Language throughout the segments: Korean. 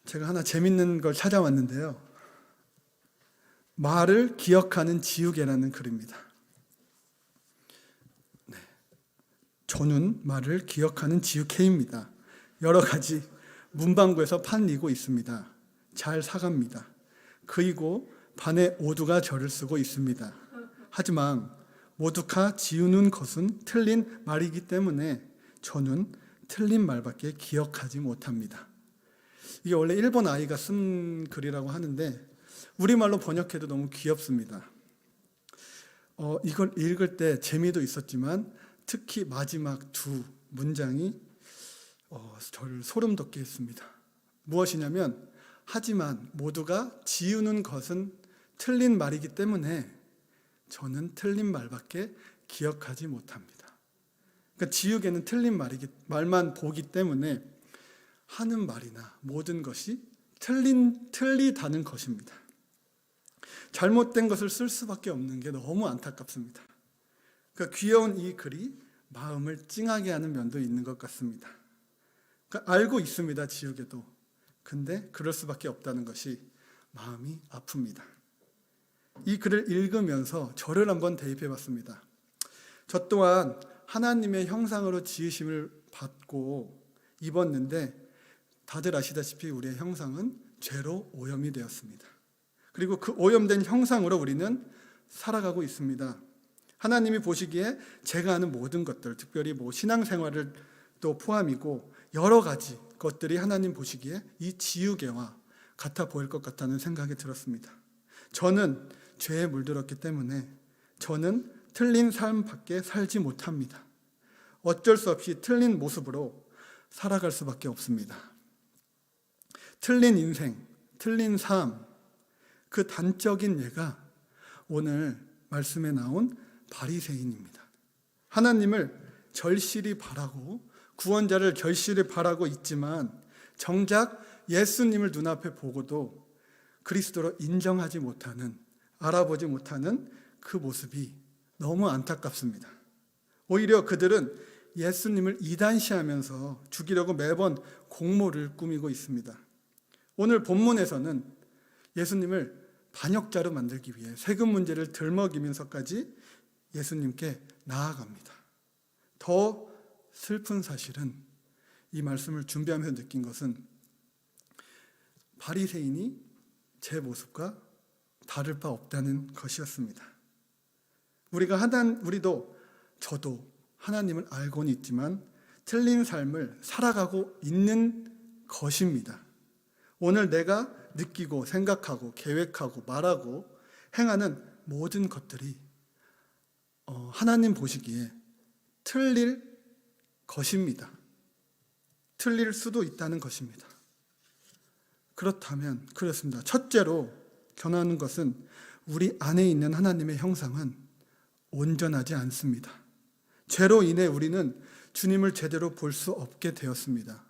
제가 하나 재밌는 걸 찾아왔는데요. 말을 기억하는 지우개라는 글입니다. 저는 말을 기억하는 지우개입니다. 여러 가지 문방구에서 팔리고 있습니다. 잘 사갑니다. 그리고 반의 오두가 저를 쓰고 있습니다. 하지만 모두가 지우는 것은 틀린 말이기 때문에 저는 틀린 말밖에 기억하지 못합니다. 이게 원래 일본 아이가 쓴 글이라고 하는데 우리말로 번역해도 너무 귀엽습니다. 이걸 읽을 때 재미도 있었지만 특히 마지막 두 문장이 저를 소름 돋게 했습니다. 무엇이냐면 하지만 모두가 지우는 것은 틀린 말이기 때문에 저는 틀린 말밖에 기억하지 못합니다. 그러니까 지우개는 틀린 말만 보기 때문에 하는 말이나 모든 것이 틀리다는 것입니다. 잘못된 것을 쓸 수밖에 없는 게 너무 안타깝습니다. 그러니까 귀여운 이 글이 마음을 찡하게 하는 면도 있는 것 같습니다. 그러니까 알고 있습니다, 지우개도. 근데 그럴 수밖에 없다는 것이 마음이 아픕니다. 이 글을 읽으면서 저를 한번 대입해 봤습니다. 저 또한 하나님의 형상으로 지으심을 받고 입었는데 다들 아시다시피 우리의 형상은 죄로 오염이 되었습니다. 그리고 그 오염된 형상으로 우리는 살아가고 있습니다. 하나님이 보시기에 제가 하는 모든 것들, 특별히 신앙생활을 또 포함이고 여러 가지 것들이 하나님 보시기에 이 지우개와 같아 보일 것 같다는 생각이 들었습니다. 저는 죄에 물들었기 때문에 저는 틀린 삶밖에 살지 못합니다. 어쩔 수 없이 틀린 모습으로 살아갈 수밖에 없습니다. 틀린 인생, 틀린 삶, 그 단적인 예가 오늘 말씀에 나온 바리새인입니다. 하나님을 절실히 바라고 구원자를 절실히 바라고 있지만 정작 예수님을 눈앞에 보고도 그리스도로 인정하지 못하는, 알아보지 못하는 그 모습이 너무 안타깝습니다. 오히려 그들은 예수님을 이단시하면서 죽이려고 매번 공모를 꾸미고 있습니다. 오늘 본문에서는 예수님을 반역자로 만들기 위해 세금 문제를 들먹이면서까지 예수님께 나아갑니다. 더 슬픈 사실은 이 말씀을 준비하면서 느낀 것은 바리새인이 제 모습과 다를 바 없다는 것이었습니다. 우리도 저도 하나님을 알고는 있지만 틀린 삶을 살아가고 있는 것입니다. 오늘 내가 느끼고 생각하고 계획하고 말하고 행하는 모든 것들이 하나님 보시기에 틀릴 것입니다. 틀릴 수도 있다는 것입니다. 그렇습니다. 첫째로 견하는 것은 우리 안에 있는 하나님의 형상은 온전하지 않습니다. 죄로 인해 우리는 주님을 제대로 볼 수 없게 되었습니다.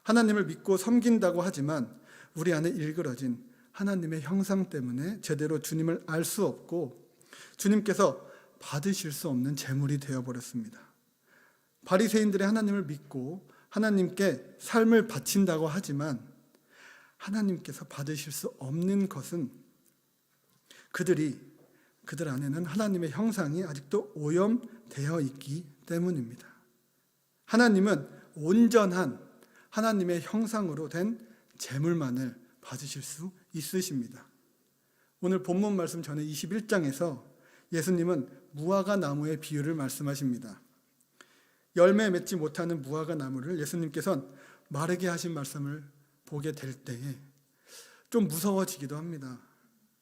하나님을 믿고 섬긴다고 하지만 우리 안에 일그러진 하나님의 형상 때문에 제대로 주님을 알 수 없고 주님께서 받으실 수 없는 재물이 되어버렸습니다. 바리새인들이 하나님을 믿고 하나님께 삶을 바친다고 하지만 하나님께서 받으실 수 없는 것은 그들 안에는 하나님의 형상이 아직도 오염되어 있기 때문입니다. 하나님은 온전한 하나님의 형상으로 된 재물만을 받으실 수 있으십니다. 오늘 본문 말씀 전에 21장에서 예수님은 무화과 나무의 비유를 말씀하십니다. 열매 맺지 못하는 무화과 나무를 예수님께서는 마르게 하신 말씀을 보게 될 때에 좀 무서워지기도 합니다.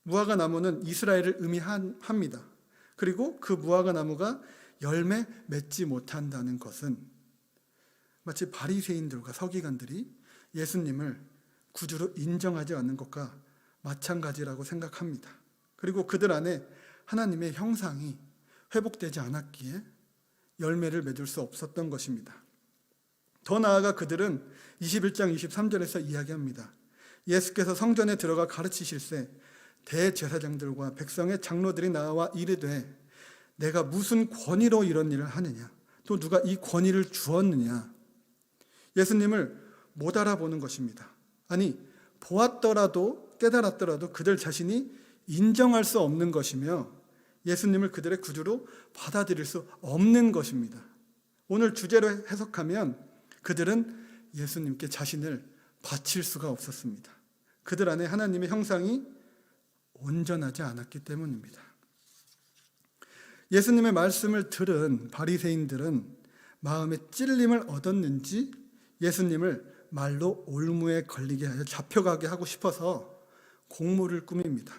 무화과 나무는 이스라엘을 의미합니다. 그리고 그 무화과 나무가 열매 맺지 못한다는 것은 마치 바리새인들과 서기관들이 예수님을 구주로 인정하지 않는 것과 마찬가지라고 생각합니다. 그리고 그들 안에 하나님의 형상이 회복되지 않았기에 열매를 맺을 수 없었던 것입니다. 더 나아가 그들은 21장 23절에서 이야기합니다. 예수께서 성전에 들어가 가르치실세 대제사장들과 백성의 장로들이 나와 이르되 내가 무슨 권위로 이런 일을 하느냐, 또 누가 이 권위를 주었느냐. 예수님을 못 알아보는 것입니다. 아니, 보았더라도 깨달았더라도 그들 자신이 인정할 수 없는 것이며 예수님을 그들의 구주로 받아들일 수 없는 것입니다. 오늘 주제로 해석하면 그들은 예수님께 자신을 바칠 수가 없었습니다. 그들 안에 하나님의 형상이 온전하지 않았기 때문입니다. 예수님의 말씀을 들은 바리새인들은 마음에 찔림을 얻었는지 예수님을 말로 올무에 걸리게 하여 잡혀가게 하고 싶어서 공모를 꾸밉니다.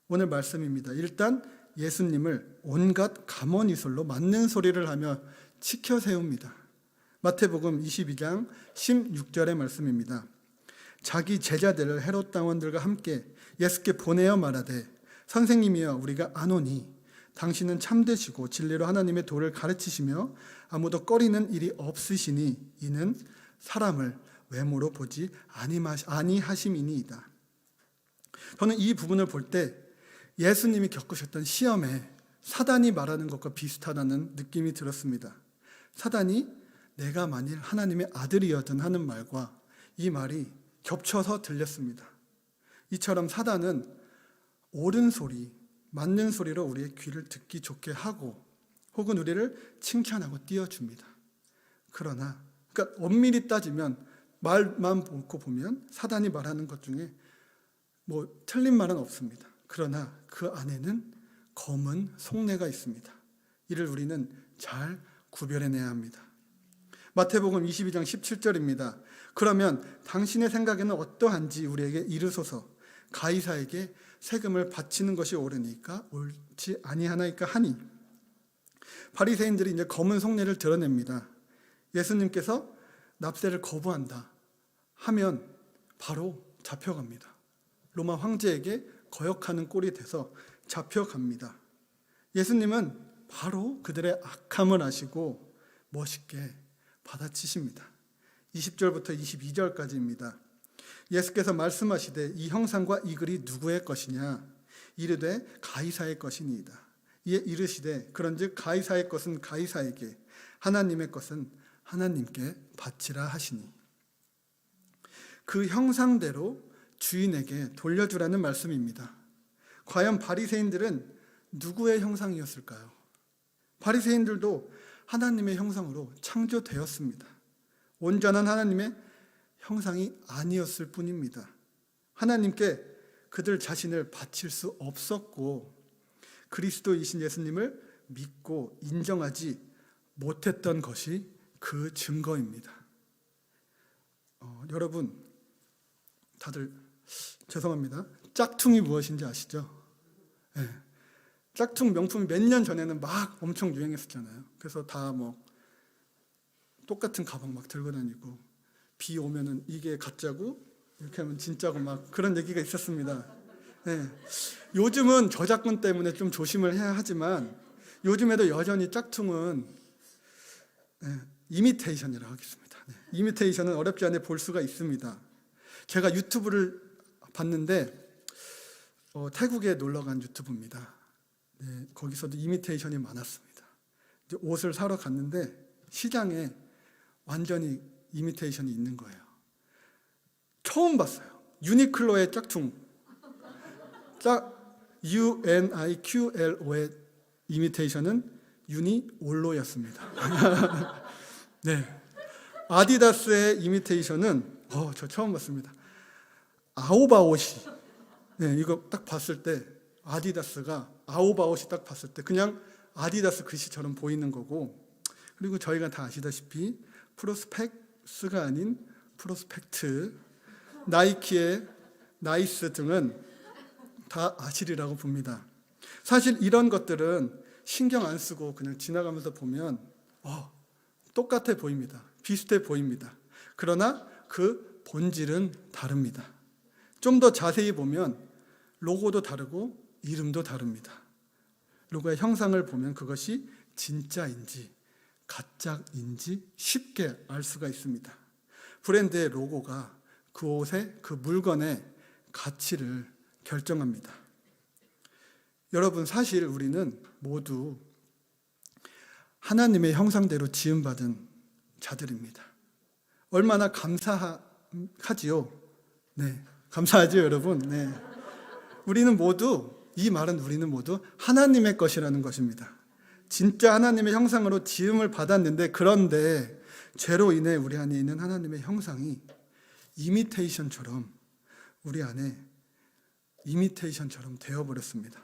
오늘 말씀입니다. 일단 예수님을 온갖 가모니솔로 맞는 소리를 하며 치켜 세웁니다. 마태복음 22장 16절의 말씀입니다. 자기 제자들을 헤롯 당원들과 함께 예수께 보내어 말하되 선생님이여 우리가 아노니 당신은 참되시고 진리로 하나님의 도를 가르치시며 아무도 꺼리는 일이 없으시니 이는 사람을 외모로 보지 아니하심이니이다. 저는 이 부분을 볼 때 예수님이 겪으셨던 시험에 사단이 말하는 것과 비슷하다는 느낌이 들었습니다. 사단이 내가 만일 하나님의 아들이었든 하는 말과 이 말이 겹쳐서 들렸습니다. 이처럼 사단은 옳은 소리, 맞는 소리로 우리의 귀를 듣기 좋게 하고 혹은 우리를 칭찬하고 띄워줍니다. 그러나 그러니까 엄밀히 따지면 말만 보고 보면 사단이 말하는 것 중에 틀린 말은 없습니다. 그러나 그 안에는 검은 속내가 있습니다. 이를 우리는 잘 구별해내야 합니다. 마태복음 22장 17절입니다. 그러면 당신의 생각에는 어떠한지 우리에게 이르소서. 가이사에게 세금을 바치는 것이 옳으니까 옳지 아니하나이까 하니. 바리새인들이 이제 검은 속내를 드러냅니다. 예수님께서 납세를 거부한다 하면 바로 잡혀갑니다. 로마 황제에게 거역하는 꼴이 돼서 잡혀갑니다. 예수님은 바로 그들의 악함을 아시고 멋있게 받아치십니다. 20절부터 22절까지입니다. 예수께서 말씀하시되 이 형상과 이 글이 누구의 것이냐? 이르되 가이사의 것이니이다. 이에 이르시되 그런즉 가이사의 것은 가이사에게 하나님의 것은 하나님께 바치라 하시니. 그 형상대로 주인에게 돌려주라는 말씀입니다. 과연 바리새인들은 누구의 형상이었을까요? 바리새인들도 하나님의 형상으로 창조되었습니다. 온전한 하나님의 형상이 아니었을 뿐입니다. 하나님께 그들 자신을 바칠 수 없었고 그리스도이신 예수님을 믿고 인정하지 못했던 것이 그 증거입니다. 여러분 다들 죄송합니다. 짝퉁이 무엇인지 아시죠? 네. 짝퉁 명품이 몇 년 전에는 막 엄청 유행했었잖아요. 그래서 다 똑같은 가방 막 들고 다니고 비 오면은 이게 가짜고 이렇게 하면 진짜고 막 그런 얘기가 있었습니다. 네. 요즘은 저작권 때문에 좀 조심을 해야 하지만 요즘에도 여전히 짝퉁은 이미테이션이라고 하겠습니다. 네. 이미테이션은 어렵지 않게 볼 수가 있습니다. 제가 유튜브를 봤는데 태국에 놀러 간 유튜브입니다. 네, 거기서도 이미테이션이 많았습니다. 이제 옷을 사러 갔는데 시장에 완전히 이미테이션이 있는 거예요. 처음 봤어요. 유니클로의 짝퉁. UNIQLO의 이미테이션은 유니올로였습니다. 네. 아디다스의 이미테이션은 저 처음 봤습니다. 아오바옷이. 네, 이거 딱 봤을 때 아디다스가 아오바옷이 딱 봤을 때 그냥 아디다스 글씨처럼 보이는 거고, 그리고 저희가 다 아시다시피 프로스펙스가 아닌 프로스펙트, 나이키의 나이스 등은 다 아시리라고 봅니다. 사실 이런 것들은 신경 안 쓰고 그냥 지나가면서 보면 똑같아 보입니다. 비슷해 보입니다. 그러나 그 본질은 다릅니다. 좀 더 자세히 보면 로고도 다르고 이름도 다릅니다. 로고의 형상을 보면 그것이 진짜인지 가짜인지 쉽게 알 수가 있습니다. 브랜드의 로고가 그 옷의 그 물건의 가치를 결정합니다. 여러분, 사실 우리는 모두 하나님의 형상대로 지음받은 자들입니다. 얼마나 감사하지요. 네, 감사하죠, 여러분. 네. 우리는 모두 하나님의 것이라는 것입니다. 진짜 하나님의 형상으로 지음을 받았는데, 그런데 죄로 인해 우리 안에 있는 하나님의 형상이 우리 안에 이미테이션처럼 되어버렸습니다.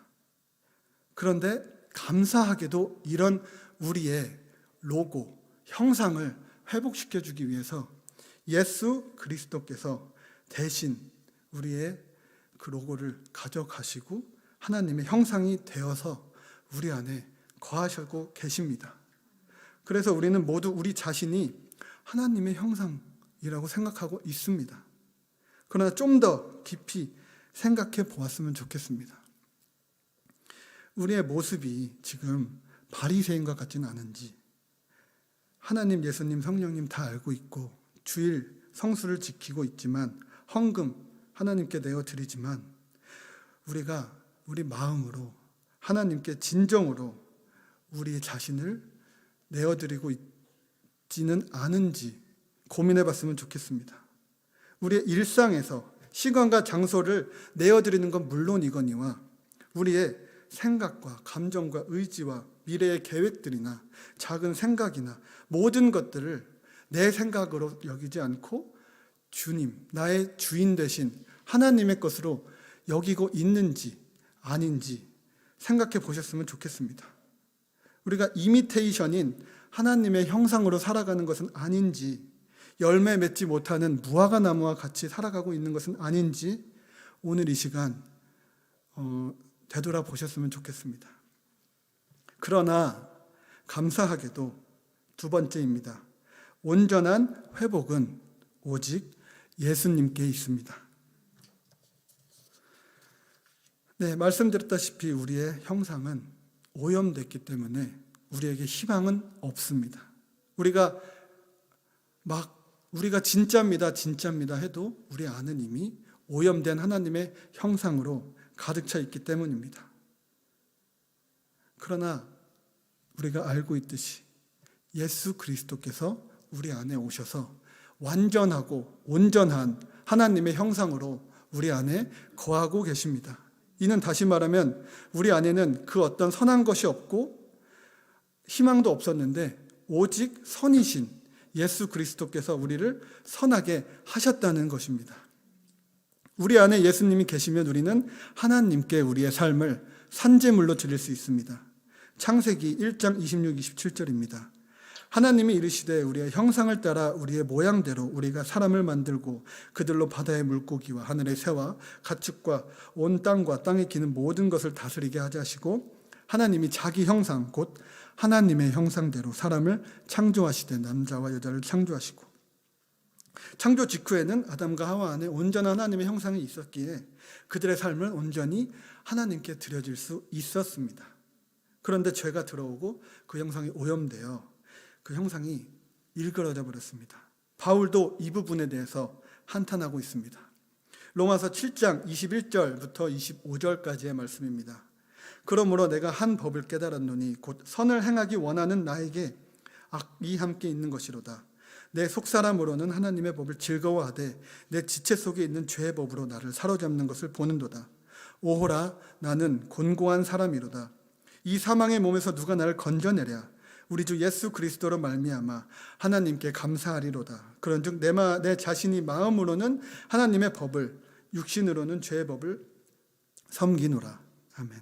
그런데 감사하게도 이런 우리의 로고, 형상을 회복시켜주기 위해서 예수 그리스도께서 대신 우리의 그 로고를 가져가시고 하나님의 형상이 되어서 우리 안에 거하시고 계십니다. 그래서 우리는 모두 우리 자신이 하나님의 형상이라고 생각하고 있습니다. 그러나 좀 더 깊이 생각해 보았으면 좋겠습니다. 우리의 모습이 지금 바리새인과 같지는 않은지, 하나님, 예수님, 성령님 다 알고 있고 주일 성수를 지키고 있지만, 헌금 하나님께 내어드리지만, 우리가 우리 마음으로 하나님께 진정으로 우리 자신을 내어드리고 있지는 않은지 고민해 봤으면 좋겠습니다. 우리의 일상에서 시간과 장소를 내어드리는 건 물론이거니와 우리의 생각과 감정과 의지와 미래의 계획들이나 작은 생각이나 모든 것들을 내 생각으로 여기지 않고 주님, 나의 주인 되신 하나님의 것으로 여기고 있는지 아닌지 생각해 보셨으면 좋겠습니다. 우리가 이미테이션인 하나님의 형상으로 살아가는 것은 아닌지, 열매 맺지 못하는 무화과 나무와 같이 살아가고 있는 것은 아닌지 오늘 이 시간 되돌아보셨으면 좋겠습니다. 그러나 감사하게도 두 번째입니다. 온전한 회복은 오직 예수님께 있습니다. 네, 말씀드렸다시피 우리의 형상은 오염됐기 때문에 우리에게 희망은 없습니다. 우리가 진짜입니다 해도 우리 안은 이미 오염된 하나님의 형상으로 가득 차 있기 때문입니다. 그러나 우리가 알고 있듯이 예수 그리스도께서 우리 안에 오셔서 완전하고 온전한 하나님의 형상으로 우리 안에 거하고 계십니다. 이는 다시 말하면 우리 안에는 그 어떤 선한 것이 없고 희망도 없었는데 오직 선이신 예수 그리스도께서 우리를 선하게 하셨다는 것입니다. 우리 안에 예수님이 계시면 우리는 하나님께 우리의 삶을 산제물로 드릴 수 있습니다. 창세기 1장 26, 27절입니다. 하나님이 이르시되 우리의 형상을 따라 우리의 모양대로 우리가 사람을 만들고 그들로 바다의 물고기와 하늘의 새와 가축과 온 땅과 땅에 기는 모든 것을 다스리게 하자 하시고, 하나님이 자기 형상 곧 하나님의 형상대로 사람을 창조하시되 남자와 여자를 창조하시고, 창조 직후에는 아담과 하와 안에 온전한 하나님의 형상이 있었기에 그들의 삶을 온전히 하나님께 드려질 수 있었습니다. 그런데 죄가 들어오고 그 형상이 오염되어 그 형상이 일그러져 버렸습니다. 바울도 이 부분에 대해서 한탄하고 있습니다. 로마서 7장 21절부터 25절까지의 말씀입니다. 그러므로 내가 한 법을 깨달았노니 곧 선을 행하기 원하는 나에게 악이 함께 있는 것이로다. 내 속사람으로는 하나님의 법을 즐거워하되 내 지체 속에 있는 죄의 법으로 나를 사로잡는 것을 보는도다. 오호라, 나는 곤고한 사람이로다. 이 사망의 몸에서 누가 나를 건져내랴. 우리 주 예수 그리스도로 말미암아 하나님께 감사하리로다. 그런즉 내 자신이 마음으로는 하나님의 법을, 육신으로는 죄의 법을 섬기노라. 아멘.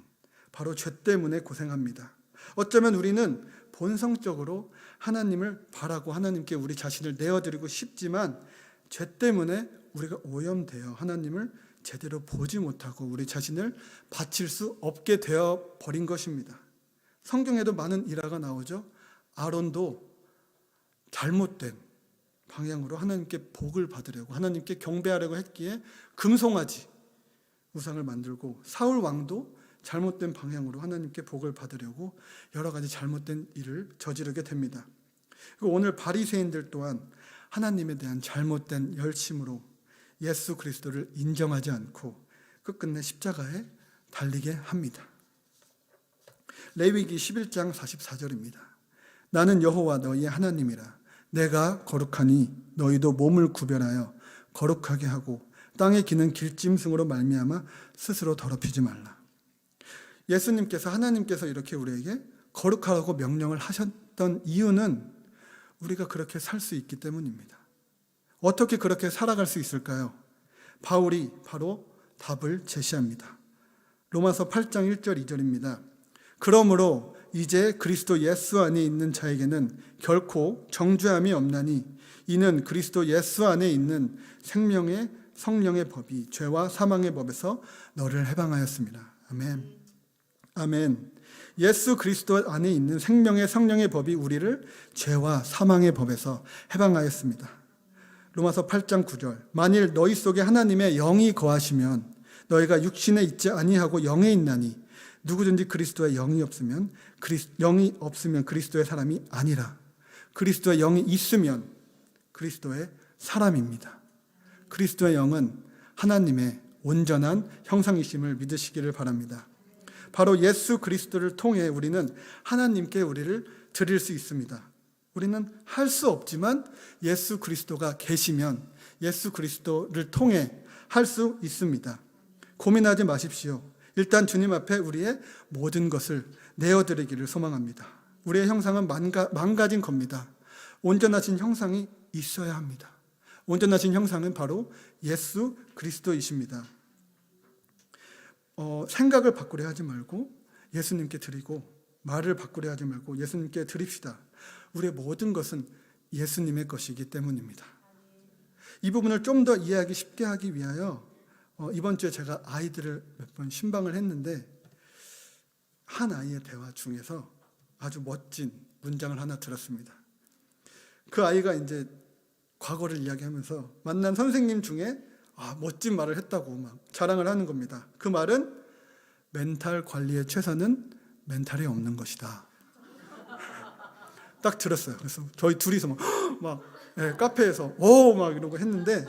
바로 죄 때문에 고생합니다. 어쩌면 우리는 본성적으로 하나님을 바라고 하나님께 우리 자신을 내어드리고 싶지만 죄 때문에 우리가 오염되어 하나님을 제대로 보지 못하고 우리 자신을 바칠 수 없게 되어 버린 것입니다. 성경에도 많은 일화가 나오죠. 아론도 잘못된 방향으로 하나님께 복을 받으려고, 하나님께 경배하려고 했기에 금송아지 우상을 만들고, 사울 왕도 잘못된 방향으로 하나님께 복을 받으려고 여러 가지 잘못된 일을 저지르게 됩니다. 그리고 오늘 바리새인들 또한 하나님에 대한 잘못된 열심으로 예수 그리스도를 인정하지 않고 끝끝내 십자가에 달리게 합니다. 레위기 11장 44절입니다. 나는 여호와 너희의 하나님이라. 내가 거룩하니 너희도 몸을 구별하여 거룩하게 하고 땅에 기는 길짐승으로 말미암아 스스로 더럽히지 말라. 예수님께서, 하나님께서 이렇게 우리에게 거룩하라고 명령을 하셨던 이유는 우리가 그렇게 살 수 있기 때문입니다. 어떻게 그렇게 살아갈 수 있을까요? 바울이 바로 답을 제시합니다. 로마서 8장 1절 2절입니다. 그러므로 이제 그리스도 예수 안에 있는 자에게는 결코 정죄함이 없나니 이는 그리스도 예수 안에 있는 생명의 성령의 법이 죄와 사망의 법에서 너를 해방하였습니다. 아멘. 아멘. 예수 그리스도 안에 있는 생명의 성령의 법이 우리를 죄와 사망의 법에서 해방하였습니다. 로마서 8장 9절. 만일 너희 속에 하나님의 영이 거하시면 너희가 육신에 있지 아니하고 영에 있나니 누구든지 그리스도의 영이 없으면 그리스도의 사람이 아니라 그리스도의 영이 있으면 그리스도의 사람입니다. 그리스도의 영은 하나님의 온전한 형상이심을 믿으시기를 바랍니다. 바로 예수 그리스도를 통해 우리는 하나님께 우리를 드릴 수 있습니다. 우리는 할 수 없지만 예수 그리스도가 계시면 예수 그리스도를 통해 할 수 있습니다. 고민하지 마십시오. 일단 주님 앞에 우리의 모든 것을 내어드리기를 소망합니다. 우리의 형상은 망가진 겁니다. 온전하신 형상이 있어야 합니다. 온전하신 형상은 바로 예수 그리스도이십니다. 생각을 바꾸려 하지 말고 예수님께 드리고, 말을 바꾸려 하지 말고 예수님께 드립시다. 우리의 모든 것은 예수님의 것이기 때문입니다. 이 부분을 좀 더 이해하기 쉽게 하기 위하여 이번 주에 제가 아이들을 몇 번 신방을 했는데 한 아이의 대화 중에서 아주 멋진 문장을 하나 들었습니다. 그 아이가 이제 과거를 이야기하면서 만난 선생님 중에 멋진 말을 했다고 막 자랑을 하는 겁니다. 그 말은 멘탈 관리의 최선은 멘탈이 없는 것이다. 딱 들었어요. 그래서 저희 둘이서 막 카페에서 막 이러고 했는데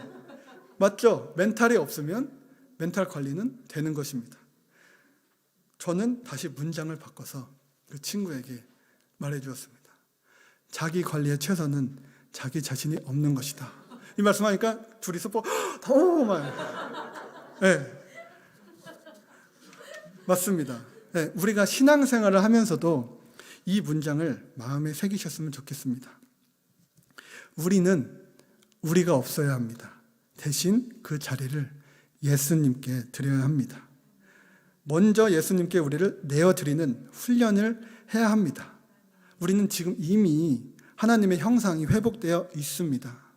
맞죠? 멘탈이 없으면 멘탈 관리는 되는 것입니다. 저는 다시 문장을 바꿔서 그 친구에게 말해 주었습니다. 자기 관리의 최선은 자기 자신이 없는 것이다. 이 말씀하니까 둘이서 맞습니다. 우리가 신앙생활을 하면서도 이 문장을 마음에 새기셨으면 좋겠습니다. 우리는 우리가 없어야 합니다. 대신 그 자리를 예수님께 드려야 합니다. 먼저 예수님께 우리를 내어드리는 훈련을 해야 합니다. 우리는 지금 이미 하나님의 형상이 회복되어 있습니다.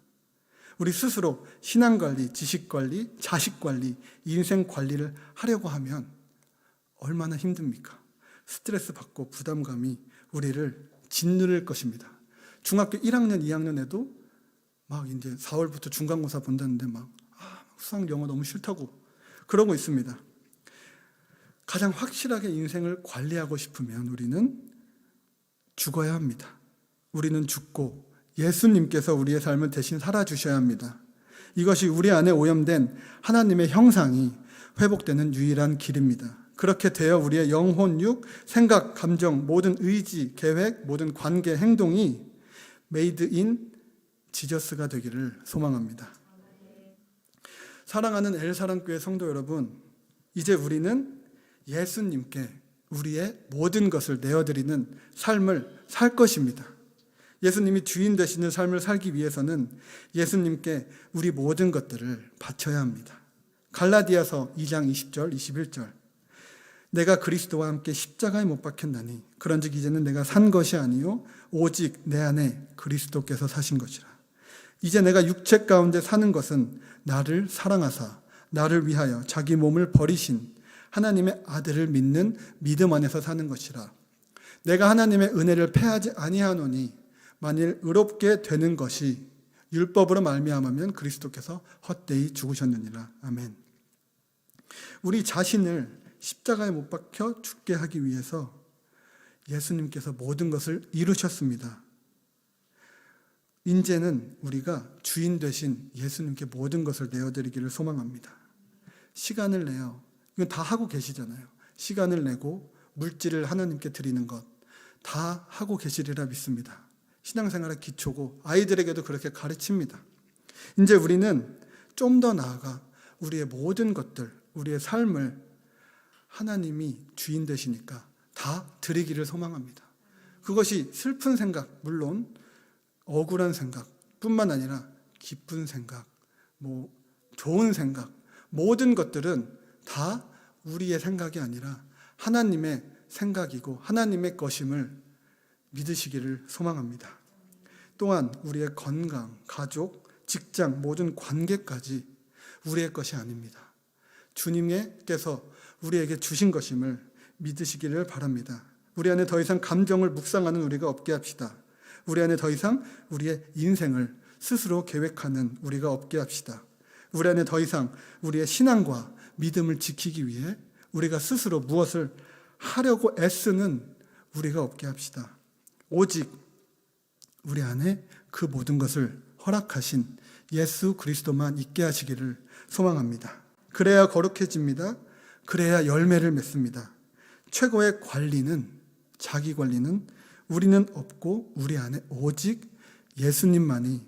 우리 스스로 신앙관리, 지식관리, 자식관리, 인생관리를 하려고 하면 얼마나 힘듭니까? 스트레스 받고 부담감이 우리를 짓누를 것입니다. 중학교 1학년, 2학년에도 막 이제 4월부터 중간고사 본다는데 수학 영어 너무 싫다고 그러고 있습니다. 가장 확실하게 인생을 관리하고 싶으면 우리는 죽어야 합니다. 우리는 죽고 예수님께서 우리의 삶을 대신 살아주셔야 합니다. 이것이 우리 안에 오염된 하나님의 형상이 회복되는 유일한 길입니다. 그렇게 되어 우리의 영혼, 육, 생각, 감정, 모든 의지, 계획, 모든 관계, 행동이 메이드 인 지저스가 되기를 소망합니다. 사랑하는 엘사랑교회 성도 여러분, 이제 우리는 예수님께 우리의 모든 것을 내어드리는 삶을 살 것입니다. 예수님이 주인 되시는 삶을 살기 위해서는 예수님께 우리 모든 것들을 바쳐야 합니다. 갈라디아서 2장 20절, 21절. 내가 그리스도와 함께 십자가에 못 박혔나니 그런즉 이제는 내가 산 것이 아니요 오직 내 안에 그리스도께서 사신 것이라. 이제 내가 육체 가운데 사는 것은 나를 사랑하사 나를 위하여 자기 몸을 버리신 하나님의 아들을 믿는 믿음 안에서 사는 것이라. 내가 하나님의 은혜를 패하지 아니하노니 만일 의롭게 되는 것이 율법으로 말미암으면 그리스도께서 헛되이 죽으셨느니라. 아멘. 우리 자신을 십자가에 못 박혀 죽게 하기 위해서 예수님께서 모든 것을 이루셨습니다. 이제는 우리가 주인 되신 예수님께 모든 것을 내어드리기를 소망합니다. 시간을 내요. 이건 다 하고 계시잖아요. 시간을 내고 물질을 하나님께 드리는 것 다 하고 계시리라 믿습니다. 신앙생활의 기초고 아이들에게도 그렇게 가르칩니다. 이제 우리는 좀 더 나아가 우리의 모든 것들, 우리의 삶을 하나님이 주인 되시니까 다 드리기를 소망합니다. 그것이 슬픈 생각, 물론 억울한 생각뿐만 아니라 기쁜 생각, 좋은 생각, 모든 것들은 다 우리의 생각이 아니라 하나님의 생각이고 하나님의 것임을 믿으시기를 소망합니다. 또한 우리의 건강, 가족, 직장, 모든 관계까지 우리의 것이 아닙니다. 주님께서 우리에게 주신 것임을 믿으시기를 바랍니다. 우리 안에 더 이상 감정을 묵상하는 우리가 없게 합시다. 우리 안에 더 이상 우리의 인생을 스스로 계획하는 우리가 없게 합시다. 우리 안에 더 이상 우리의 신앙과 믿음을 지키기 위해 우리가 스스로 무엇을 하려고 애쓰는 우리가 없게 합시다. 오직 우리 안에 그 모든 것을 허락하신 예수 그리스도만 있게 하시기를 소망합니다. 그래야 거룩해집니다. 그래야 열매를 맺습니다. 최고의 관리는, 자기 관리는 우리는 없고 우리 안에 오직 예수님만이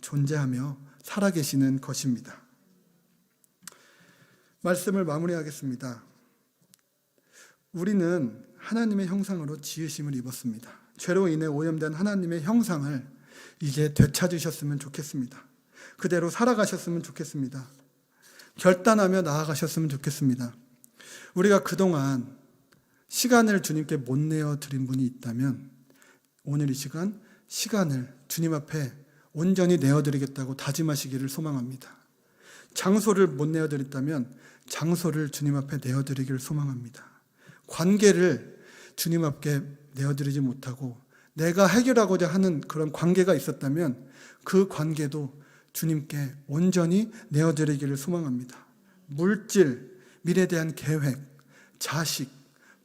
존재하며 살아계시는 것입니다. 말씀을 마무리하겠습니다. 우리는 하나님의 형상으로 지으심을 입었습니다. 죄로 인해 오염된 하나님의 형상을 이제 되찾으셨으면 좋겠습니다. 그대로 살아가셨으면 좋겠습니다. 결단하며 나아가셨으면 좋겠습니다. 우리가 그동안 시간을 주님께 못 내어드린 분이 있다면 오늘 이 시간을 주님 앞에 온전히 내어드리겠다고 다짐하시기를 소망합니다. 장소를 못 내어드렸다면 장소를 주님 앞에 내어드리기를 소망합니다. 관계를 주님 앞에 내어드리지 못하고 내가 해결하고자 하는 그런 관계가 있었다면 그 관계도 주님께 온전히 내어드리기를 소망합니다. 물질, 미래에 대한 계획, 자식,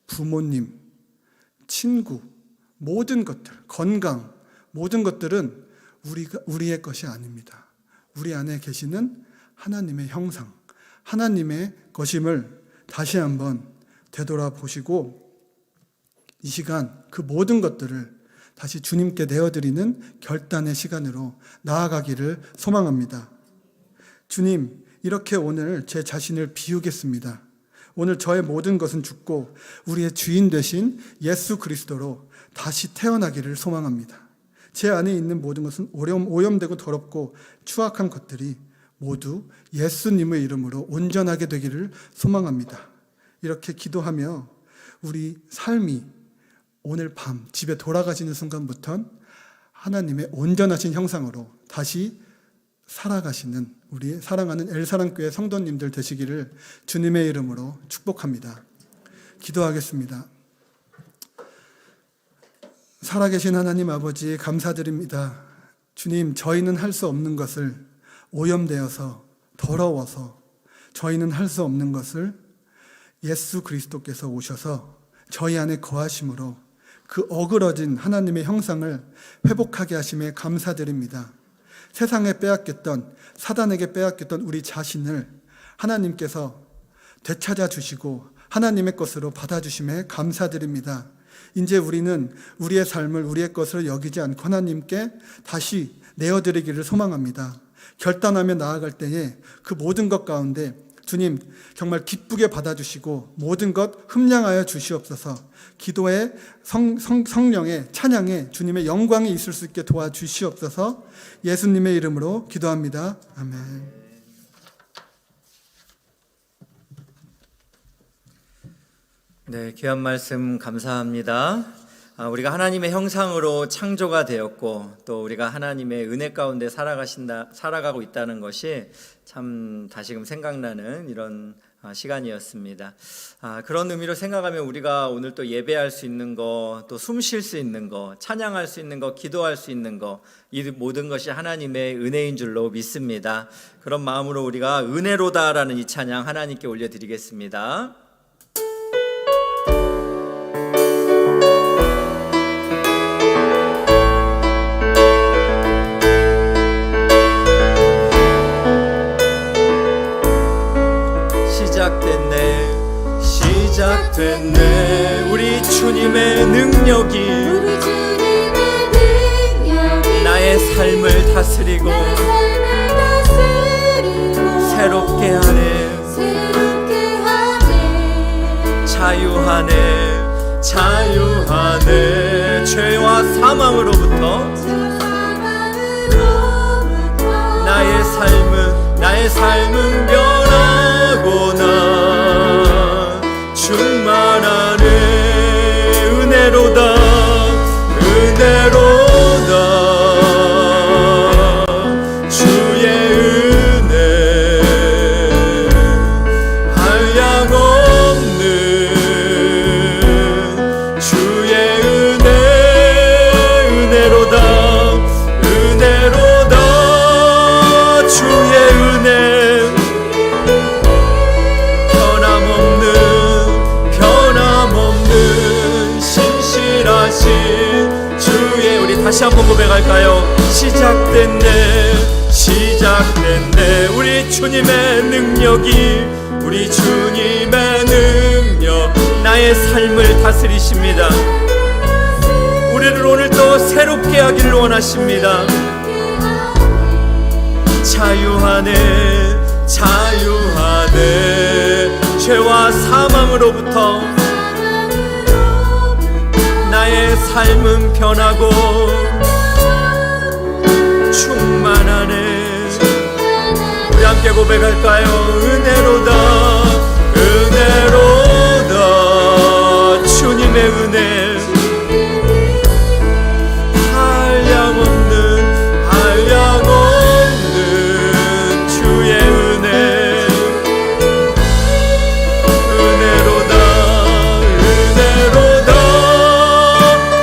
부모님, 친구, 모든 것들, 건강, 모든 것들은 우리의 것이 아닙니다. 우리 안에 계시는 하나님의 형상, 하나님의 것임을 다시 한번 되돌아보시고 이 시간 그 모든 것들을 다시 주님께 내어드리는 결단의 시간으로 나아가기를 소망합니다. 주님, 이렇게 오늘 제 자신을 비우겠습니다. 오늘 저의 모든 것은 죽고 우리의 주인 되신 예수 그리스도로 다시 태어나기를 소망합니다. 제 안에 있는 모든 것은 오염되고 더럽고 추악한 것들이 모두 예수님의 이름으로 온전하게 되기를 소망합니다. 이렇게 기도하며 우리 삶이 오늘 밤 집에 돌아가시는 순간부터는 하나님의 온전하신 형상으로 다시 살아가시는 우리 사랑하는 엘사랑교회 성도님들 되시기를 주님의 이름으로 축복합니다. 기도하겠습니다. 살아계신 하나님 아버지 감사드립니다. 주님, 저희는 할 수 없는 것을 오염되어서 더러워서 저희는 할 수 없는 것을 예수 그리스도께서 오셔서 저희 안에 거하심으로 그 어그러진 하나님의 형상을 회복하게 하심에 감사드립니다. 세상에 빼앗겼던, 사단에게 빼앗겼던 우리 자신을 하나님께서 되찾아 주시고 하나님의 것으로 받아주심에 감사드립니다. 이제 우리는 우리의 삶을 우리의 것으로 여기지 않고 하나님께 다시 내어드리기를 소망합니다. 결단하며 나아갈 때에 그 모든 것 가운데 주님 정말 기쁘게 받아주시고 모든 것 흠량하여 주시옵소서. 기도에 성령의 찬양에 주님의 영광이 있을 수 있게 도와주시옵소서. 예수님의 이름으로 기도합니다. 아멘. 네, 귀한 말씀 감사합니다. 우리가 하나님의 형상으로 창조가 되었고 또 우리가 하나님의 은혜 가운데 살아가고 있다는 것이 참 다시금 생각나는 이런 시간이었습니다. 그런 의미로 생각하면 우리가 오늘 또 예배할 수 있는 거, 또 숨 쉴 수 있는 거, 찬양할 수 있는 거, 기도할 수 있는 거, 이 모든 것이 하나님의 은혜인 줄로 믿습니다. 그런 마음으로 우리가 은혜로다라는 이 찬양 하나님께 올려드리겠습니다. 시작됐네. 우리 주님의 능력이 나의 삶을 다스리고 새롭게 하네. 자유하네 자유하네 죄와 사망으로부터 나의 삶은 변하고나 충만하네 은혜로다 주의 은혜 한량없는 주의 은혜 은혜로다 주의 은혜 변함없는 신실하신 주의 우리 다시 한번 고백할까요? 시작됐네 우리 주님의 능력이 우리 주님의 능력 나의 삶을 다스리십니다. 우리를 오늘 또 새롭게 하기를 원하십니다. 자유하네 죄와 사망으로부터 나의 삶은 변하고 충만하네 우리 함께 고백할까요? 은혜로다 주님의 은혜 한량없는 주의 은혜 은혜로다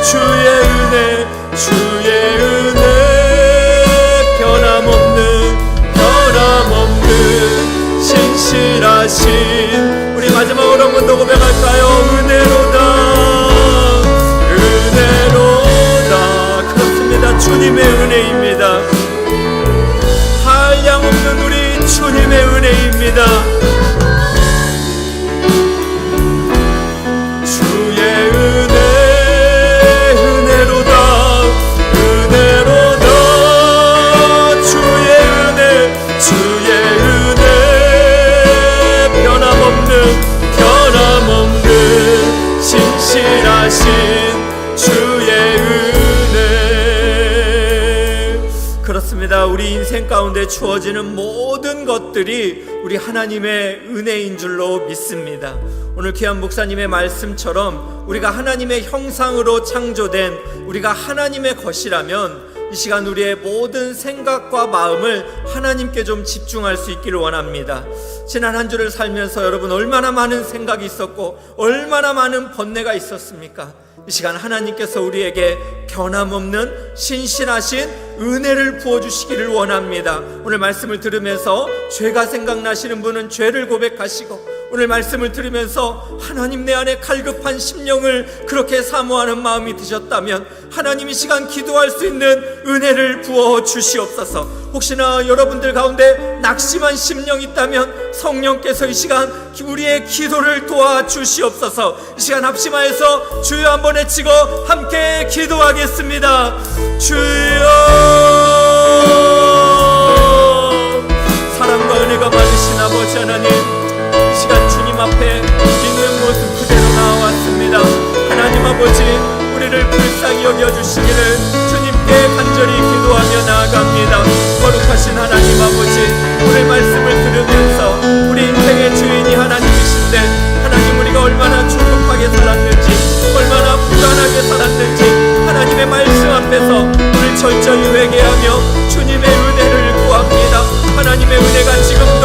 주의 은혜 변함없는 신실하신 우리 마지막으로 한 번 더 고백할까요? 은혜로다 그렇습니다. 주님의 은혜입니다. 한량없는 우리 주님의 은혜입니다. 주의 은혜 은혜로다 주의 은혜 변함없는 신실하신 주의 은혜 그렇습니다. 우리 인생 가운데 주어지는 모든 것들이 우리 하나님의 은혜인 줄로 믿습니다. 오늘 귀한 목사님의 말씀처럼 우리가 하나님의 형상으로 창조된 우리가 하나님의 것이라면 이 시간 우리의 모든 생각과 마음을 하나님께 좀 집중할 수 있기를 원합니다. 지난 한 주를 살면서 여러분 얼마나 많은 생각이 있었고 얼마나 많은 번뇌가 있었습니까? 이 시간 하나님께서 우리에게 변함없는 신실하신 은혜를 부어주시기를 원합니다. 오늘 말씀을 들으면서 죄가 생각나시는 분은 죄를 고백하시고 오늘 말씀을 들으면서 하나님 내 안에 갈급한 심령을 그렇게 사모하는 마음이 드셨다면 하나님 이 시간 기도할 수 있는 은혜를 부어 주시옵소서. 혹시나 여러분들 가운데 낙심한 심령이 있다면 성령께서 이 시간 우리의 기도를 도와주시옵소서. 이 시간 합심하여서 주여 한번 외치고 함께 기도하겠습니다. 주여 사랑과 은혜가 많으신 아버지 하나님 이 시간 주님 앞에 있는 모습 그대로 나와왔습니다. 하나님 아버지 우리를 불쌍히 여겨주시기를 주님께 간절히 기도하며 나아갑니다. 거룩하신 하나님 아버지 오늘 말씀을 들으면서 우리 인생의 주인이 하나님이신데 하나님 우리가 얼마나 충급하게 살았는지 얼마나 불안하게 살았는지 하나님의 말씀 앞에서 우리 철저히 회개하며 주님의 은혜를 구합니다. 하나님의 은혜가 지금도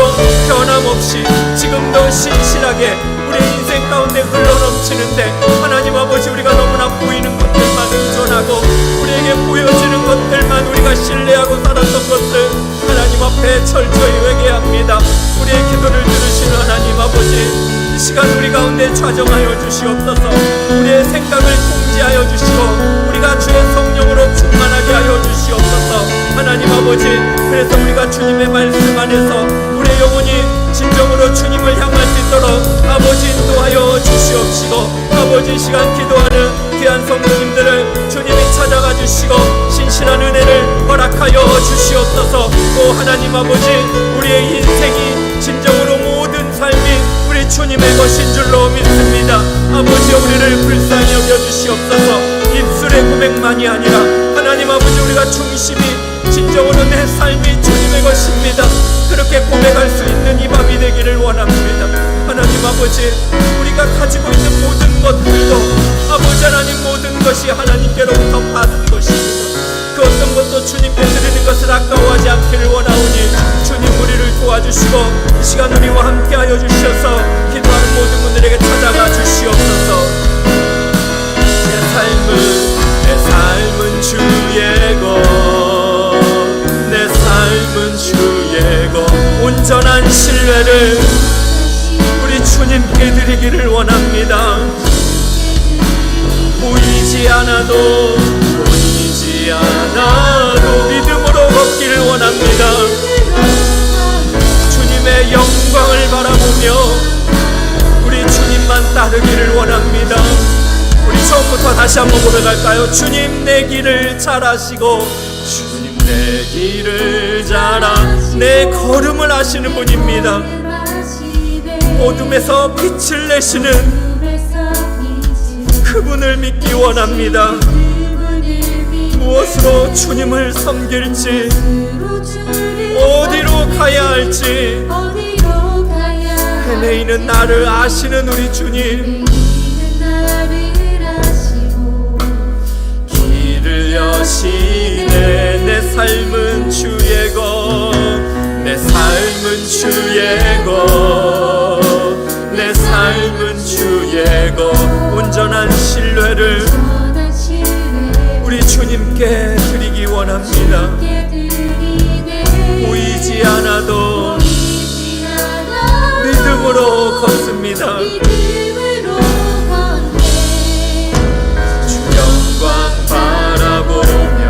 변함없이 지금도 신실하게 우리의 인생 가운데 흘러넘치는데 하나님 아버지 우리가 너무나 보이는 것들만 의존하고 우리에게 보여지는 것들만 우리가 신뢰하고 살았던 것들 하나님 앞에 철저히 회개합니다. 우리의 기도를 들으시는 하나님 아버지 이 시간 우리 가운데 좌정하여 주시옵소서. 우리의 생각을 통제하여 주시고 우리가 주의 성령으로 충만하게 하여 주시옵소서. 하나님 아버지 그래서 우리가 주님의 말씀 안에서 우리의 영혼이 진정으로 주님을 향할 수 있도록 아버지 인도하여 주시옵시고 아버지 이 시간 기도하는 귀한 성도님들을 주님이 찾아가 주시고 신실한 은혜를 허락하여 주시옵소서. 오 하나님 아버지 우리의 인생이 진정으로 모든 삶이 우리 주님의 것인 줄로 믿습니다. 아버지, 우리를 불쌍히 여겨주시옵소서. 입술의 고백만이 아니라 하나님 아버지, 우리가 중심이 진정으로 내 삶이 주님의 것입니다. 그렇게 고백할 수 있는 이 밤이 되기를 원합니다. 하나님 아버지, 우리가 가지고 있는 모든 것들도 아버지 하나님, 모든 것이 하나님께로부터 받은 것입니다. 그 어떤 것도 주님께 드리는 것을 아까워하지 않기를 원하오니 주님, 우리를 도와주시고 이 시간 우리와 함께하여 주셔서 기도하는 모든 분들에게 찾아가 주시옵소서. 내 삶은 주의 것, 내 삶은 주의 것. 온전한 신뢰를 우리 주님께 드리기를 원합니다. 보이지 않아도 믿음으로 걷기를 원합니다. 주님의 영광을 바라보며 우리 주님만 따르기를 원합니다. 우리 처음부터 다시 한번 고백할까요? 주님, 내 길을 잘 아시고 주님, 내 길을 잘 내 걸음을 아시는 분입니다. 어둠에서 빛을 내시는 그분을 믿기 원합니다. 무엇으로 주님을 섬길지, 어디로 가야 할지 헤매이는 나를 아시는 우리 주님, 길을 여시네. 내 삶은 주의 것, 내 삶은 주의 것, 내 삶은 주의 것. 온전한 신뢰를 우리 주님께 드리기 원합니다. 보이지 않아도 믿음으로 걷습니다. 주 영광 바라보며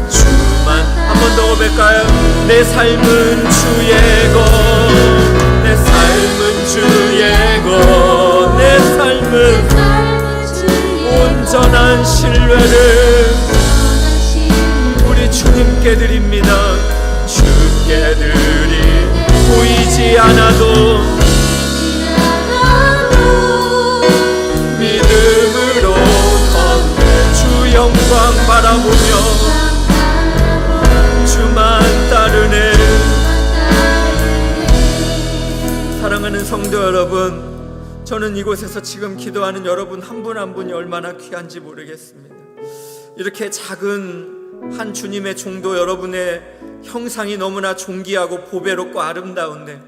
주만. 한 번 더 고백할까요? 내 삶은 주의 것, 내 삶은 주의 것, 내 삶은 온전한 신뢰를 우리 주님께 드립니다. 주께 드리. 보이지 않아도 믿음으로 걷네. 주 영광 바라보며 주만 따르네. 사랑하는 성도 여러분, 저는 이곳에서 지금 기도하는 여러분 한 분 한 분이 얼마나 귀한지 모르겠습니다. 이렇게 작은 한 주님의 종도 여러분의 형상이 너무나 존귀하고 보배롭고 아름다운데,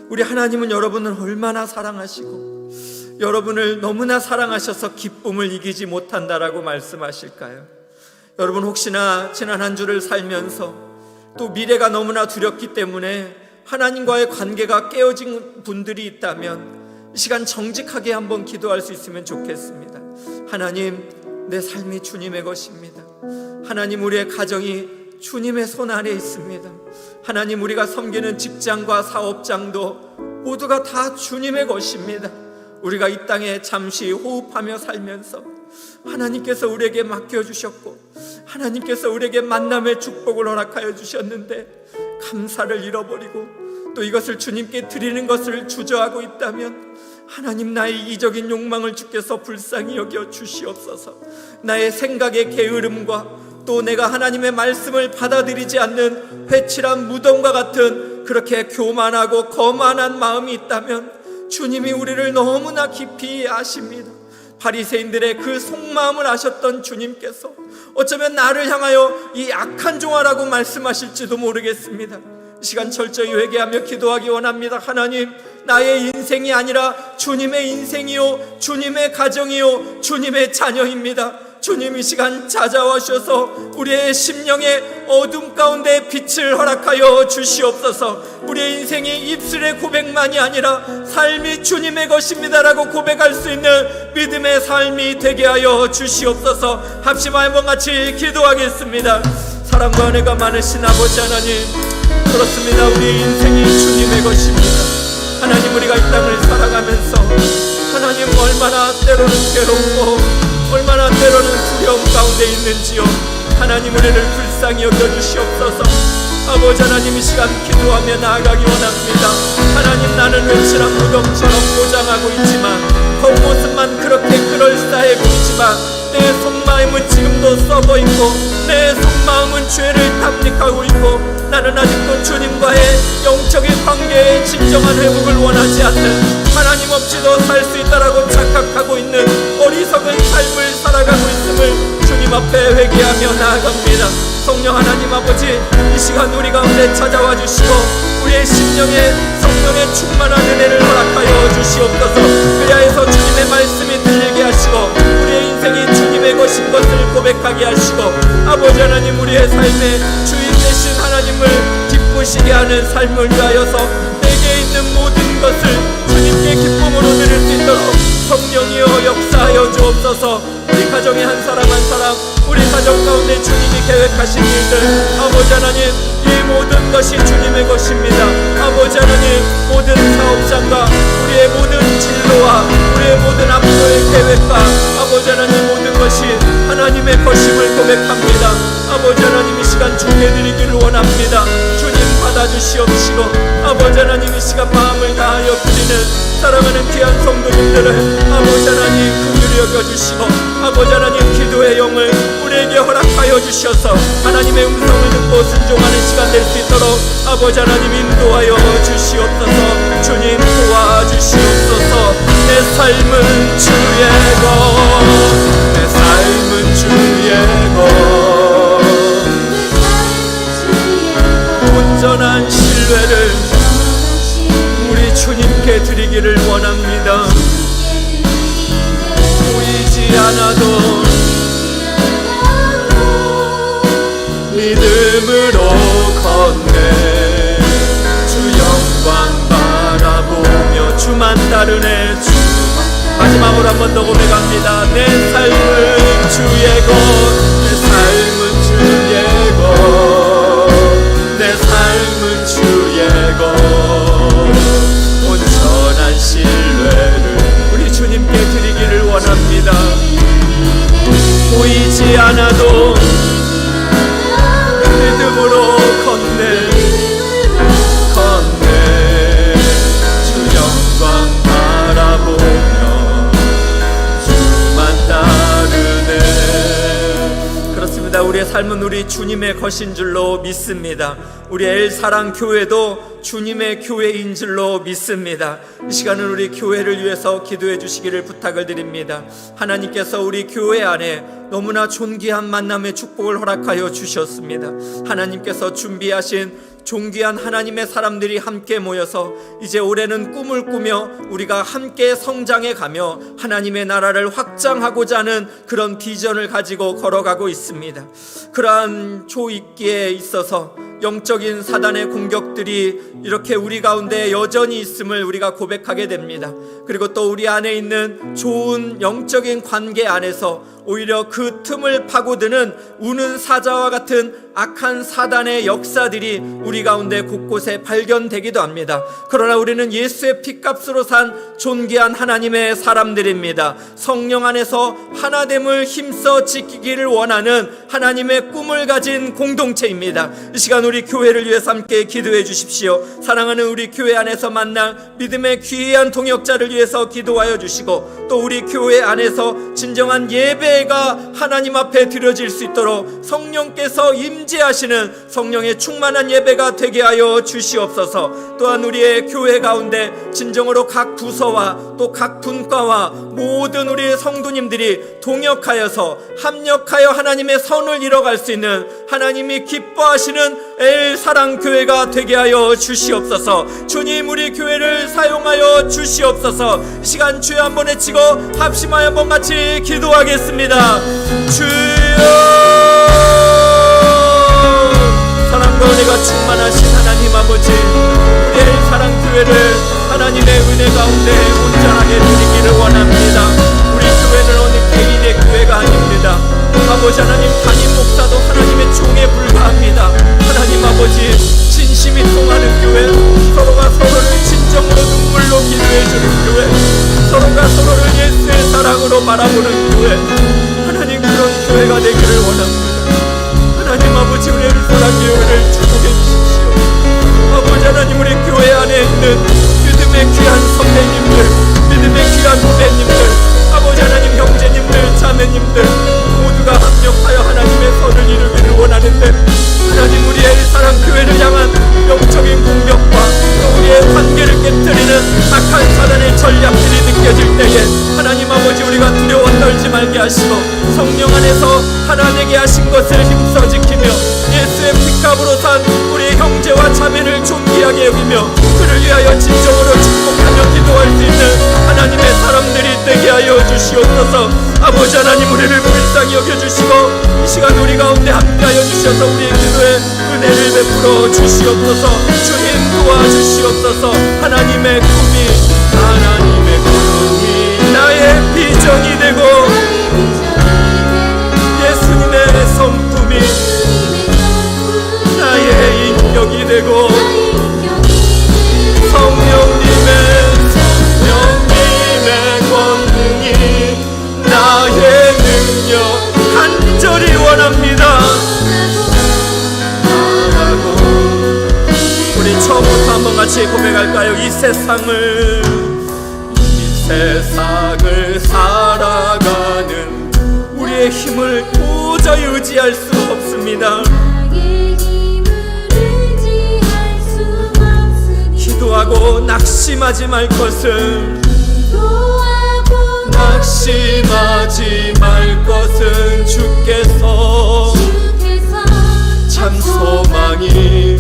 우리 하나님은 여러분을 얼마나 사랑하시고 여러분을 너무나 사랑하셔서 기쁨을 이기지 못한다라고 말씀하실까요? 여러분, 혹시나 지난 한 주를 살면서 또 미래가 너무나 두렵기 때문에 하나님과의 관계가 깨어진 분들이 있다면 이 시간 정직하게 한번 기도할 수 있으면 좋겠습니다. 하나님, 내 삶이 주님의 것입니다. 하나님, 우리의 가정이 주님의 손 아래 있습니다. 하나님, 우리가 섬기는 직장과 사업장도 모두가 다 주님의 것입니다. 우리가 이 땅에 잠시 호흡하며 살면서 하나님께서 우리에게 맡겨주셨고 하나님께서 우리에게 만남의 축복을 허락하여 주셨는데 감사를 잃어버리고 또 이것을 주님께 드리는 것을 주저하고 있다면 하나님, 나의 이적인 욕망을 주께서 불쌍히 여겨 주시옵소서. 나의 생각의 게으름과 또 내가 하나님의 말씀을 받아들이지 않는 회칠한 무덤과 같은 그렇게 교만하고 거만한 마음이 있다면 주님이 우리를 너무나 깊이 아십니다. 바리새인들의 그 속마음을 아셨던 주님께서 어쩌면 나를 향하여 이 악한 종아라고 말씀하실지도 모르겠습니다. 이 시간 철저히 회개하며 기도하기 원합니다. 하나님, 나의 인생이 아니라 주님의 인생이요, 주님의 가정이요, 주님의 자녀입니다. 주님, 이 시간 찾아오셔서 우리의 심령의 어둠 가운데 빛을 허락하여 주시옵소서. 우리의 인생이 입술의 고백만이 아니라 삶이 주님의 것입니다라고 고백할 수 있는 믿음의 삶이 되게 하여 주시옵소서. 합심하여 한번 같이 기도하겠습니다. 사랑과 은혜가 많으신 아버지 하나님, 그렇습니다. 우리의 인생이 주님의 것입니다. 하나님, 우리가 이 땅을 살아가면서 하나님, 얼마나 때로는 괴롭고 얼마나 때로는 두려움 가운데 있는지요. 하나님, 우리를 불쌍히 여겨주시옵소서. 아버지 하나님 이 시간 기도하며 나아가기 원합니다. 하나님 나는 외치랑 무덤처럼 포장하고 있지만 겉모습만 그렇게 그럴싸해 보이지만 내 속마음은 지금도 썩어있고 내 속마음은 죄를 탐닉하고 있고 나는 아직도 주님과의 영적인 관계의 진정한 회복을 원하지 않는 하나님 없이도 살 수 있다라고 착각하고 있는 어리석은 삶을 살아가고 있음을 주님 앞에 회개하며 나아갑니다. 성령 하나님 아버지 이 시간 우리 가운데 찾아와 주시고 우리의 심령에 성령의 충만한 은혜를 허락하여 주시옵소서. 그리하여서 주님의 말씀이 들리게 하시고 우리의 인생이 주님의 것인 것을 고백하게 하시고 아버지 하나님 우리의 삶의 주인 되신 하나님을 기쁘시게 하는 삶을 위하여서 내게 있는 모든 것을 주님께 기쁨으로 드릴 수 있도록 성령이여 역사하여 주옵소서. 우리 가정의 한 사람 한 사람 우리 가정 가운데 주님이 계획하신 일들 아버지 하나님 이 모든 것이 주님의 것입니다. 아버지 하나님 모든 사업장과 우리의 모든 진로와 우리의 모든 앞으로의 계획과 아버지 하나님 모든 것이 하나님의 것임을 고백합니다. 아버지 하나님 이 시간 주께 드리기를 원합니다. 주님 받아주시옵시고 아버지 하나님 이 시간 마음을 다하여 드리는 사랑하는 귀한 성도님들을 아버지 하나님 긍휼히 여겨주시고 아버지 하나님 기도의 영을 우리에게 허락하여 주셔서 하나님의 음성을 듣고 순종하는 시간 될 수 있도록 아버지 하나님 인도하여 주시옵소서. 주님 도와주시옵소서. 내 삶은 주의 것 내 삶은 주의 것 온전한 신뢰를 우리 주님께 드리기를 원합니다. 보이지 않아도 믿음으로 걷네. 주 영광 바라보며 주만 따르네. 주 마지막으로 한 번 더 고백합니다. 내 삶은 주의 것 내 삶은 주의 것 내 삶은 주의 것 온전한 신뢰를 우리 주님께 드리기를 원합니다. 보이지 않아도 믿음으로 걷네 주 영광 바라보며 주만 따르네. 그렇습니다. 우리의 삶은 우리 주님의 것인 줄로 믿습니다. 우리 엘사랑 교회도 주님의 교회인 줄로 믿습니다. 이 시간은 우리 교회를 위해서 기도해 주시기를 부탁을 드립니다. 하나님께서 우리 교회 안에 너무나 존귀한 만남의 축복을 허락하여 주셨습니다. 하나님께서 준비하신 존귀한 하나님의 사람들이 함께 모여서 이제 올해는 꿈을 꾸며 우리가 함께 성장해 가며 하나님의 나라를 확장하고자 하는 그런 비전을 가지고 걸어가고 있습니다. 그러한 초입기에 있어서 영적인 사단의 공격들이 이렇게 우리 가운데 여전히 있음을 우리가 고백하게 됩니다. 그리고 또 우리 안에 있는 좋은 영적인 관계 안에서 오히려 그 틈을 파고드는 우는 사자와 같은 악한 사단의 역사들이 우리 가운데 곳곳에 발견되기도 합니다. 그러나 우리는 예수의 피값으로 산 존귀한 하나님의 사람들입니다. 성령 안에서 하나됨을 힘써 지키기를 원하는 하나님의 꿈을 가진 공동체입니다. 이 시간 우리 교회를 위해서 함께 기도해 주십시오. 사랑하는 우리 교회 안에서 만날 믿음의 귀한 동역자를 위해서 기도하여 주시고 또 우리 교회 안에서 진정한 예배가 하나님 앞에 드려질 수 있도록 성령께서 임재하시는 성령의 충만한 예배가 되게 하여 주시옵소서. 또한 우리의 교회 가운데 진정으로 각 부서와 또 각 분과와 모든 우리의 성도님들이 동역하여서 합력하여 하나님의 선을 이뤄갈 수 있는 하나님이 기뻐하시는 엘사랑교회가 되게 하여 주시옵소서. 주님 우리 교회를 사용하여 주시옵소서. 이 시간 주여 한번 외치고 합심하여 한번 같이 기도하겠습니다. 주여 사랑과 은혜가 충만하신 하나님 아버지 우리 엘사랑교회를 하나님의 은혜 가운데 온전하게 드리기를 원합니다. 우리 교회는 어느 개인의 교회가 아닙니다. 아버지 하나님 담임 목사도 하나님의 종에 불과합니다. 하나님 아버지 진심이 통하는 교회, 서로가 서로를 진정으로 눈물로 기도해주는 교회, 서로가 서로를 예수의 사랑으로 바라보는 교회, 하나님 그런 교회가 되기를 원합니다. 하나님 아버지 우리 엘사랑교회를 축복해 주십시오. 귀한 선배님들, 믿음의 귀한 후배님들, 아버지 하나님 형제님들, 자매님들 모두가 합력하여 하나님의 선을 이루기를 원하는데, 하나님 우리의 사랑교회를 향한 영적인 공격과 또 우리의 관계를 깨뜨리는 악한 사단의 전략들이 느껴질 때에 하나님 아버지 우리가 두려워 떨지 말게 하시고 성령 안에서 하나 되게 하신 것을 힘써 지키며 예수의 피값으로 산 우리의 형제와 자매를 존귀하게 여기며 그를 위하여 진정으로 축복하며 기도할 수 있는 하나님의 사람들이 되게 하여 주시옵소서. 아버지 하나님 우리를 불쌍히 여겨주시고 이 시간 우리 가운데 함께하여 주셔서 우리의 기도에 은혜를 베풀어 주시옵소서. 주님 도와주시옵소서. 하나님의 꿈이 나의 비전이 되고 예수님의 성품이 나의 인격이 되고 성령님의 권능이 나의 능력 간절히 원합니다. 우리 처음부터 한번 같이 고백할까요? 이 세상을 살아가는 우리의 힘을 도저히 의지할 수 없습니다. 기도하고 낙심하지 말 것은 주께서 참 소망이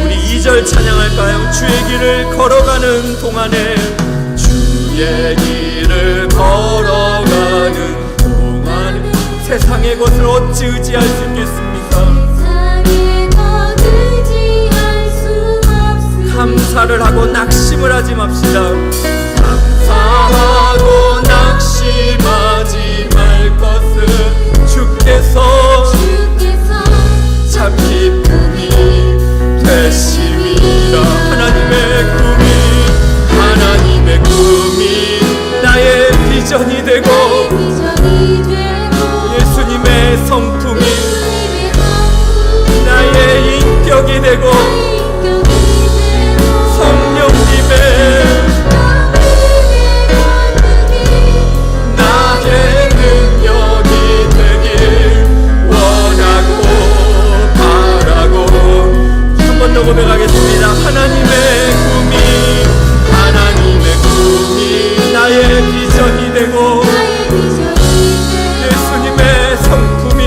우리 2절 찬양할까요? 주의 길을 걸어가는 동안에 세상의 것을 어찌 의지할 수 있겠습니까? 감사를 하고 낙심을 하지 맙시다. 감사하고 낙심하지 말 것은 주께서 참 기쁨이 되심이라. 하나님의 꿈이 나의 비전이 되고 예수님의 성품이 나의 인격이 되고 성령님의 나의 능력이 되길 원하고 바라고. 한 번 더 고백하겠습니다. 하나님의 꿈이 나의 비전이 되고 예수님의 성품이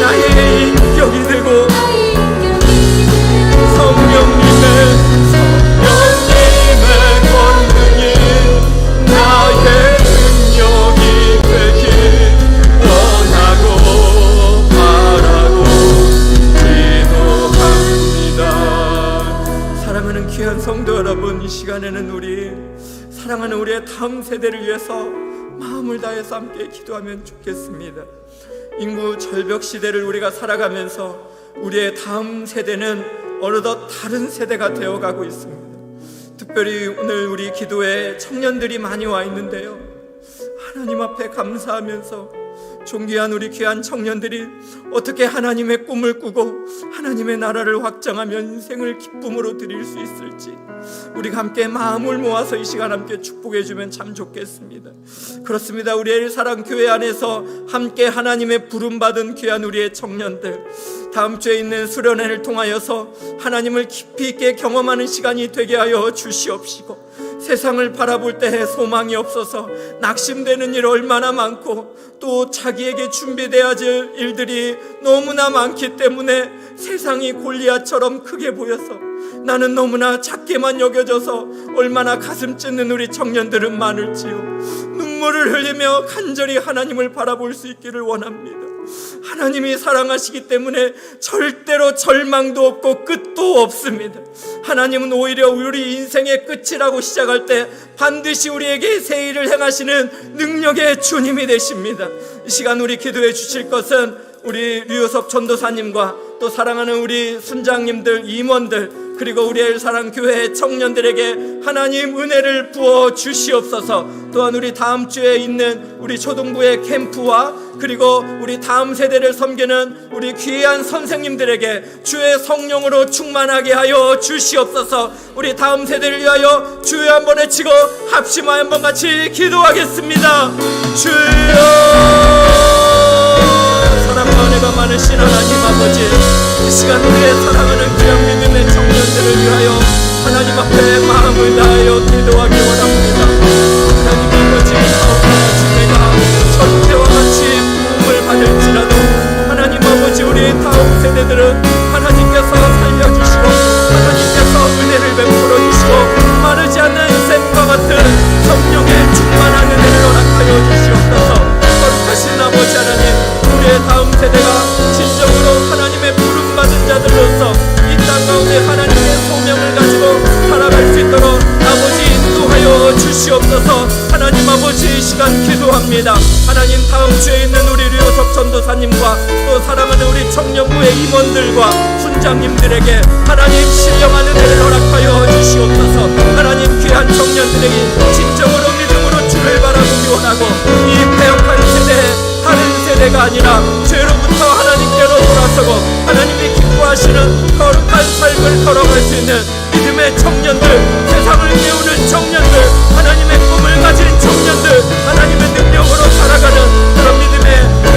나의 인격이 되고 성령님의 권능이 나의 능력이 되길 원하고 바라고 기도합니다. 사랑하는 귀한 성도 여러분, 이 시간에는 사랑하는 우리의 다음 세대를 위해서 마음을 다해서 함께 기도하면 좋겠습니다. 인구 절벽 시대를 우리가 살아가면서 우리의 다음 세대는 어느덧 다른 세대가 되어가고 있습니다. 특별히 오늘 우리 기도에 청년들이 많이 와 있는데요, 하나님 앞에 감사하면서 존귀한 우리 귀한 청년들이 어떻게 하나님의 꿈을 꾸고 하나님의 나라를 확장하며 인생을 기쁨으로 드릴 수 있을지 우리가 함께 마음을 모아서 이 시간 함께 축복해 주면 참 좋겠습니다. 그렇습니다. 우리의 사랑교회 안에서 함께 하나님의 부름받은 귀한 우리의 청년들, 다음 주에 있는 수련회를 통하여서 하나님을 깊이 있게 경험하는 시간이 되게 하여 주시옵시고, 세상을 바라볼 때에 소망이 없어서 낙심되는 일 얼마나 많고 또 자기에게 준비되어야 할 일들이 너무나 많기 때문에 세상이 골리앗처럼 크게 보여서 나는 너무나 작게만 여겨져서 얼마나 가슴 찢는 우리 청년들은 많을지요. 눈물을 흘리며 간절히 하나님을 바라볼 수 있기를 원합니다. 하나님이 사랑하시기 때문에 절대로 절망도 없고 끝도 없습니다. 하나님은 오히려 우리 인생의 끝이라고 시작할 때 반드시 우리에게 새 일을 행하시는 능력의 주님이 되십니다. 이 시간 우리 기도해 주실 것은 우리 류효섭 전도사님과 또 사랑하는 우리 순장님들, 임원들, 그리고 우리 사랑교회 청년들에게 하나님 은혜를 부어 주시옵소서. 또한 우리 다음 주에 있는 우리 초등부의 캠프와 그리고 우리 다음 세대를 섬기는 우리 귀한 선생님들에게 주의 성령으로 충만하게 하여 주시옵소서. 우리 다음 세대를 위하여 주여 한번 외치고 합심하여 한번 같이 기도하겠습니다. 주여, 사랑과 은혜가 많으신 하나님 아버지, 이 시간 우리의 사랑하는 귀한 믿음의 청년들을 위하여 하나님 앞에 마음을 다하여 기도하기 원합니다. 하나님 아버지, 다음 내가 천태와 같이 부흥을 받을지라도 하나님 아버지, 우리 다음 세대들은 하나님께서 살려주시고 하나님께서 은혜를 베풀어 주시고 마르지 않는 샘과 같은 성령의 충만한 은혜를 허락하여 주시옵소서. 거룩하신 아버지 하나님, 우리의 다음 세대가 진정으로 하나님의 부름받은 자들로서 이 땅 가운데 하나님의 소명을 가지고 살아갈 수 있도록 아버지 인도하여 주시옵소서. 하나님 아버지, 이 시간 기도합니다. 하나님, 다음 주에 있는 우리 류석 전도사님과 또 사랑하는 우리 청년부의 임원들과 순장님들에게 하나님 신령한 은혜를 허락하여 주시옵소서. 하나님, 귀한 청년들에게 진정으로 믿음으로 주를 바라보기 원하고 이 패역한 세대에 다른 세대가 아니라 죄로부터 하나님께로 돌아서고 하나님이 기뻐하시는 거룩한 삶을 걸어갈 수 있는 믿음의 청년들, 세상을 깨우는 청년들, 하나님의 꿈을 가진 청년들, 하나님의 능력으로 살아가는 그런 믿음의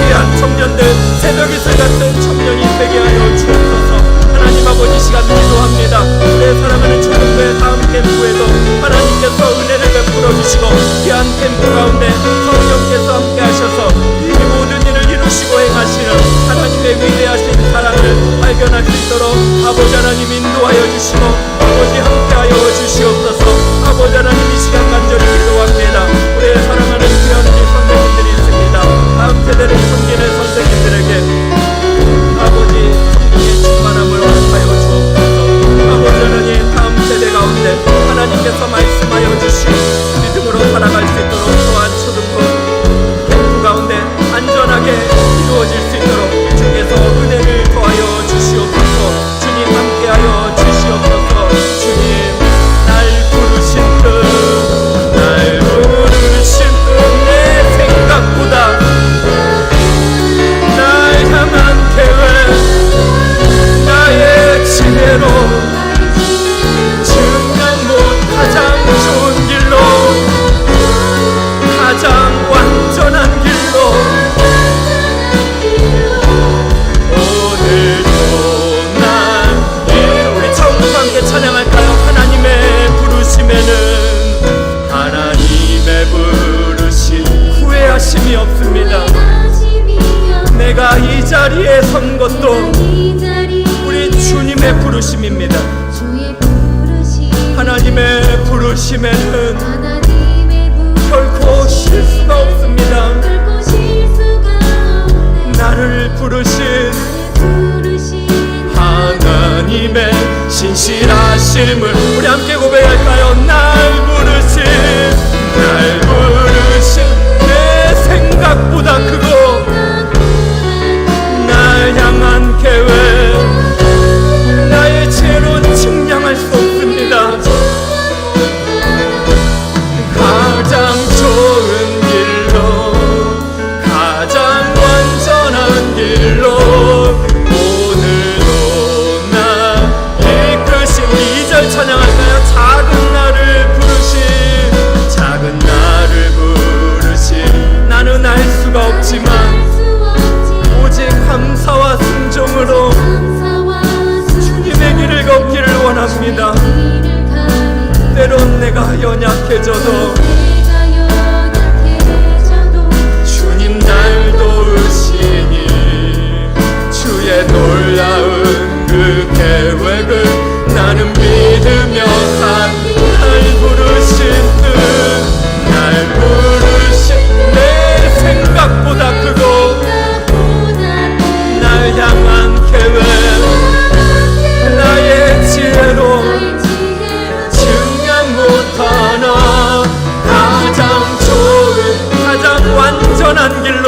귀한 청년들, 새벽 이슬 같은 청년이 되게 하여 주옵소서. 하나님 아버지, 시간 기도합니다. 우리의 사랑하는 초등부의 다음 캠프에도 하나님께서 은혜를 베풀어 주시고 귀한 캠프 가운데 성령께서 함께 하셔서 이 모든 일을 이루시고 행하시는 하나님의 위대하신 사랑을 발견할 수 있도록 아버지 하나님 인도하여 주시고 아버지 함께하여 주시옵소서. 아버지 하나님, 이 시간 간절히 기도합니다. 우리의 사랑하는 귀한 우리 선생님들이 있습니다. 다음 세대를 섬기는 선생님들에게 아버지 성령의 충만함을 허락하여 주옵소서. 아버지 하나님, 다음 세대 가운데 하나님께서 말씀하여 주시고 믿음으로 살아갈 수 있도록 또한 초등부 캠프 가운데 안전하게 이루어질 수 있도록 주께서 은혜를 더하여 주시옵소서. 주님 함께하여 주시옵소서. 주님, 날 부르신 내 생각보다 날 향한 계획, 나의 지혜로 증명 못 가장 좋은 길로, 가장 완전한 길로 오늘도 난 우리 처음부터 함께 찬양할까요? 하나님의 부르심에는 하나님의 부르심 후회하심이 없습니다. 내가 이 자리에 선 것도 우리 주님의 부르심입니다. 하나님의 부르심에는 결코 실수가 없습니다. 나를 부르신 하나님의 신실하심을 우리 함께 고백할까요? 날 부르신 내 생각보다 크고 날 향한 계획, 나의 죄로 측량할 수 없습니다. 가장 좋은 길로, 가장 완전한 길로 오늘도 나 이끄시. 우리 2절 찬양할까요? 작은 나를 부르신 나는 알 수가 없지만 오직 감사와 순종으로 주님의 길을 걷기를 원합니다. 때론 내가 연약해져도 주님 날 도우시니 주의 놀라운 그 계획을 나는 믿으며 날 부르신 내 생각보다 크고 날 향한 계획, 나의 지혜로 증량 못하나 가장 좋은, 가장 완전한 길로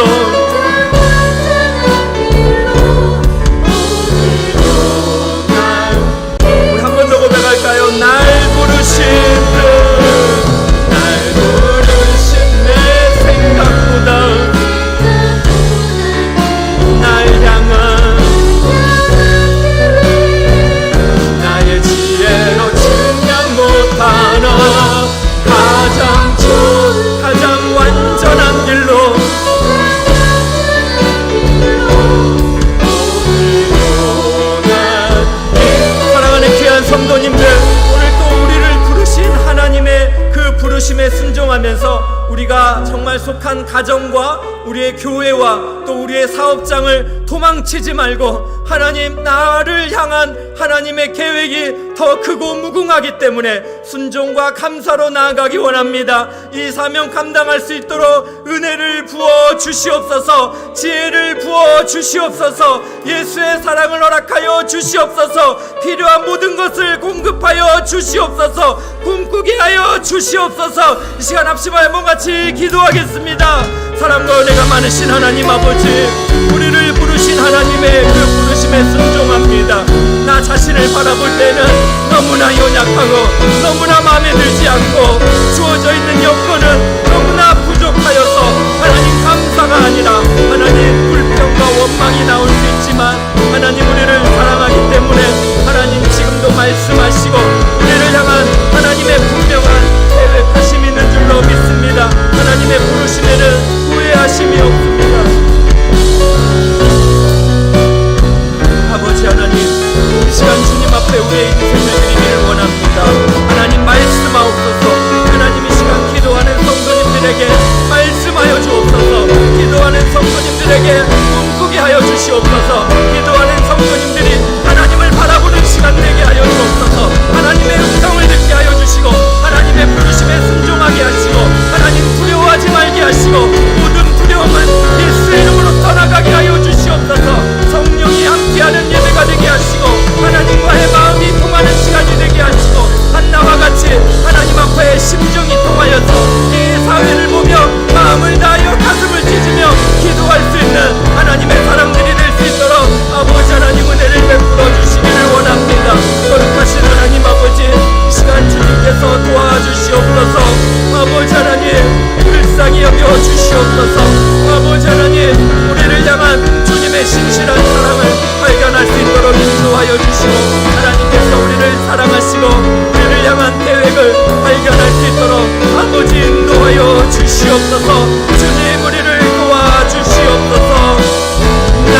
정말 속한 가정과 우리의 교회와 또 우리의 사업장을 도망치지 말고 하나님, 나를 향한 하나님의 계획이 더 크고 무궁하기 때문에 순종과 감사로 나아가기 원합니다. 이 사명 감당할 수 있도록 은혜를 부어 주시옵소서, 지혜를 부어 주시옵소서, 예수의 사랑을 허락하여 주시옵소서, 필요한 모든 것을 공급하여 주시옵소서, 꿈꾸게 하여 주시옵소서. 이 시간 합심하여 몸같이 기도하겠습니다. 사랑과 은혜가 많으신 하나님 아버지, 우리를 부르신 하나님의 그 부르심에 순종합니다. 나 자신을 바라볼 때는 너무나 연약하고 너무나 마음에 들지 않고 주어져 있는 여건은 너무나 부족하여서 하나님, 감사가 아니라 하나님, 불평과 원망이 나올 수 있지만 하나님, 우리를 사랑하기 때문에 하나님 지금도 말씀하시고 우리를 향한 하나님의 분명한 계획하심이 있는 줄로 믿습니다. 하나님의 부르심에는 후회하심이 없습니다. 아버지 하나님, 이 시간 주님 앞에 우리의 인생을 드리기를 원합니다. 하나님, 말씀하옵소서. 하나님, 이 시간 기도하는 성도님들에게 말씀하여 주옵소서. 기도하는 성도님들에게 꿈꾸게 하여 주시옵소서. 기도하는 성도님들이 하나님을 바라보는 시간 되게 하여 주옵소서. 하나님의 음성을 듣게 하여 주시고 하나님의 부르심에 순종하게 하시고 하나님, 두려워하지 말게 하시고 모든 두려움은 예수의 이름으로 떠나가게 하여 주시옵소서. 성령이 함께하는 예배가 되게 하시고 하나님과의 마음이 통하는 시간이 되게 하시고 한나와 같이 하나님 앞에 심정이 통하여서 이 사회를 보며 마음을 다하여 가슴을 찢으며 기도할 수 있는 하나님의 사람들이 될 수 있도록 아버지 하나님, 은혜를 베풀어 주시기를 원합니다. 거룩하신 하나님 아버지, 이 시간 주님께서 도와주시옵소서. 아버지 하나님, 불쌍히 여겨 주시옵소서. 아버지 하나님, 우리를 향한 주님의 신실한 사랑을 발견할 수 있도록 인도하여 주시고 하나님께서 우리를 사랑하시고 우리를 향한 계획을 발견할 수 있도록 아버지 인도하여 주시옵소서. 주님, 우리를 도와주시옵소서. 날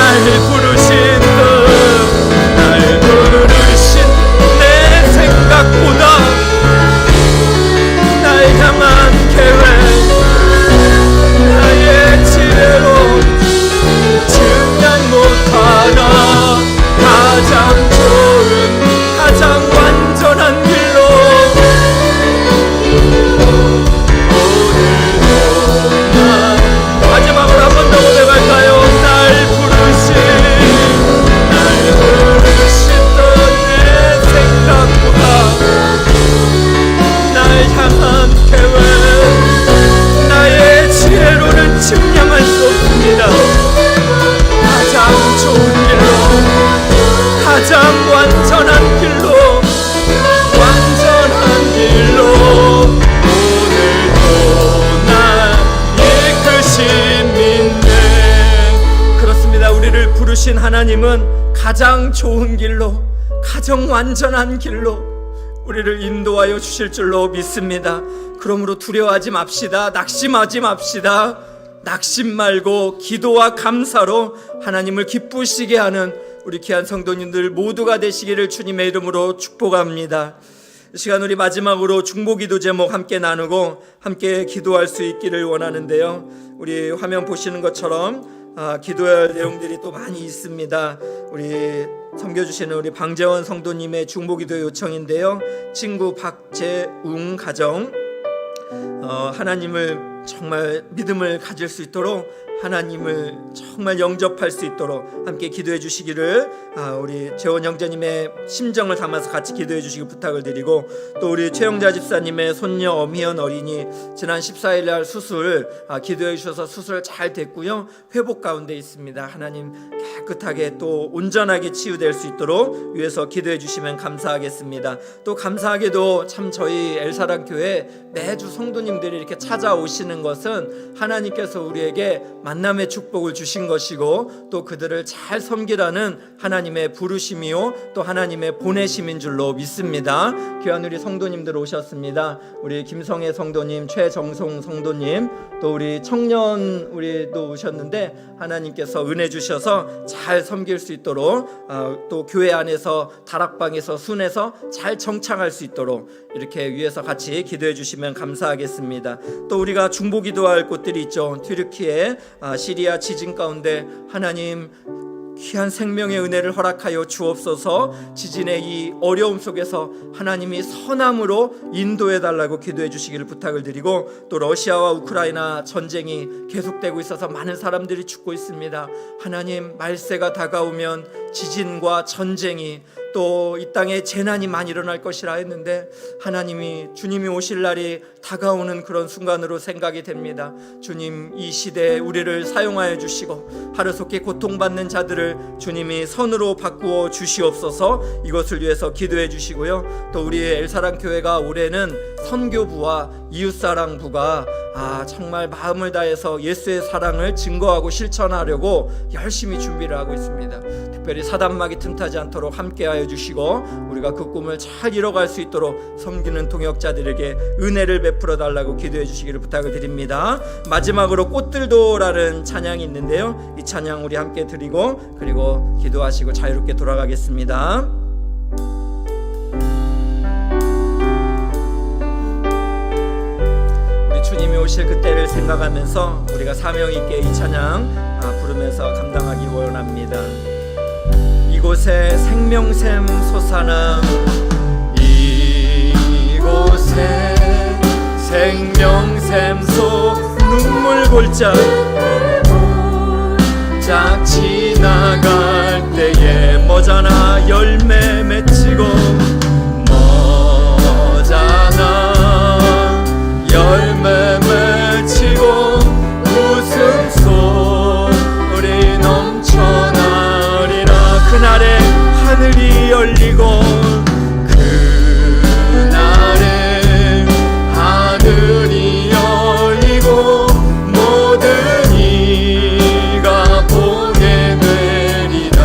부르신 날 부르신 내 생각보다 날 향한 계획, 나의 지혜로 증량 못하나 가장 좋은, 가장 완전한 길로 오늘도 난 마지막으로 한 번 더 고백할까요? 날 부르신 내 생각보다 날 향한 계획, 나의 지혜로는 측량할 수 없습니다. 가장 좋은 길로, 가장 완전한 길로, 완전한 길로 오늘도 날 이끄심 있네. 그렇습니다. 우리를 부르신 하나님은 가장 좋은 길로, 가장 완전한 길로 우리를 인도하여 주실 줄로 믿습니다. 그러므로 두려워하지 맙시다. 낙심하지 맙시다. 낙심 말고 기도와 감사로 하나님을 기쁘시게 하는 우리 귀한 성도님들 모두가 되시기를 주님의 이름으로 축복합니다. 이 시간 우리 마지막으로 중보기도 제목 함께 나누고 함께 기도할 수 있기를 원하는데요. 우리 화면 보시는 것처럼 기도해야 할 내용들이 또 많이 있습니다. 우리 섬겨주시는 우리 방재원 성도님의 중보기도 요청인데요. 친구 박재웅 가정, 하나님을 정말 믿음을 가질 수 있도록, 하나님을 정말 영접할 수 있도록 함께 기도해 주시기를 우리 재원 형제님의 심정을 담아서 같이 기도해 주시기 부탁을 드리고, 또 우리 최영자 집사님의 손녀 엄희연 어린이 지난 14일 날 수술 기도해 주셔서 수술 잘 됐고요, 회복 가운데 있습니다. 하나님 깨끗하게 또 온전하게 치유될 수 있도록 위해서 기도해 주시면 감사하겠습니다. 또 감사하게도 참 저희 엘사랑 교회 매주 성도님들이 이렇게 찾아오시는 것은 하나님께서 우리에게 만남의 축복을 주신 것이고 또 그들을 잘 섬기라는 하나님의 부르심이요 또 하나님의 보내심인 줄로 믿습니다. 귀한 우리 성도님들 오셨습니다. 우리 김성애 성도님, 최정송 성도님, 또 우리 청년 우리도 오셨는데 하나님께서 은혜 주셔서 잘 섬길 수 있도록 또 교회 안에서 다락방에서 순에서 잘 정착할 수 있도록 이렇게 위에서 같이 기도해 주시면 감사하겠습니다. 또 우리가 중보기도할 곳들이 있죠. 튀르키예, 시리아 지진 가운데 하나님 귀한 생명의 은혜를 허락하여 주옵소서. 지진의 이 어려움 속에서 하나님이 선함으로 인도해 달라고 기도해 주시기를 부탁을 드리고, 또 러시아와 우크라이나 전쟁이 계속되고 있어서 많은 사람들이 죽고 있습니다. 하나님, 말세가 다가오면 지진과 전쟁이 또 이 땅에 재난이 많이 일어날 것이라 했는데 하나님이 주님이 오실 날이 다가오는 그런 순간으로 생각이 됩니다. 주님, 이 시대에 우리를 사용하여 주시고 하루속히 고통받는 자들을 주님이 선으로 바꾸어 주시옵소서. 이것을 위해서 기도해 주시고요. 또 우리 엘사랑 교회가 올해는 선교부와 이웃사랑부가 정말 마음을 다해서 예수의 사랑을 증거하고 실천하려고 열심히 준비를 하고 있습니다. 특별히 사단마귀 틈타지 않도록 함께하여 주시고 우리가 그 꿈을 잘 이뤄갈 수 있도록 섬기는 동역자들에게 은혜를 베풀어 달라고 기도해 주시기를 부탁을 드립니다. 마지막으로 꽃들도라는 찬양이 있는데요, 이 찬양 우리 함께 드리고 그리고 기도하시고 자유롭게 돌아가겠습니다. 주님이 오실 그때를 생각하면서 우리가 사명 있게 이 찬양 부르면서 감당하기 원합니다. 이곳에 생명샘 솟아나, 이곳에 생명샘 솟 눈물 골짝 짝 지나갈 때에 머자나 열매 맺히고 머자나 열매 맺히고 웃음소리 넘쳐나리라. 그날에 하늘이 열리고 그날에 하늘이 열리고 모든 이가 보게 되리라.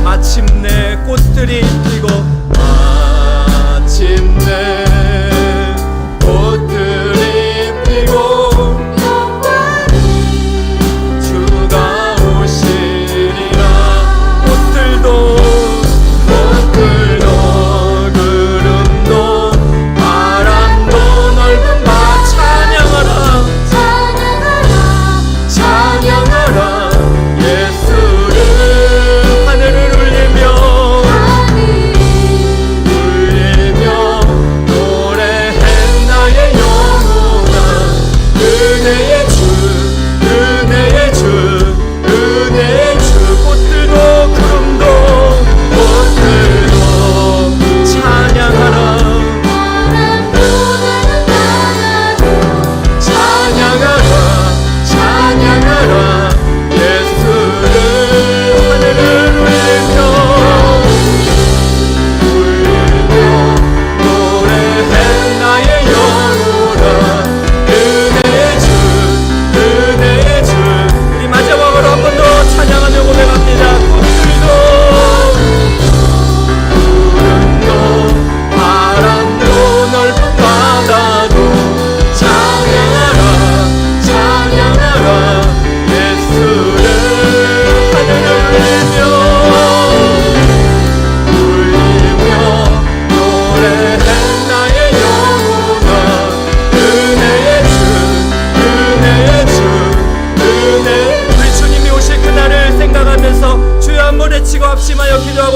마침내 꽃들이 피고 마침내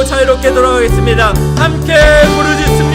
자유롭게 돌아가겠습니다. 함께 부르짖습니다.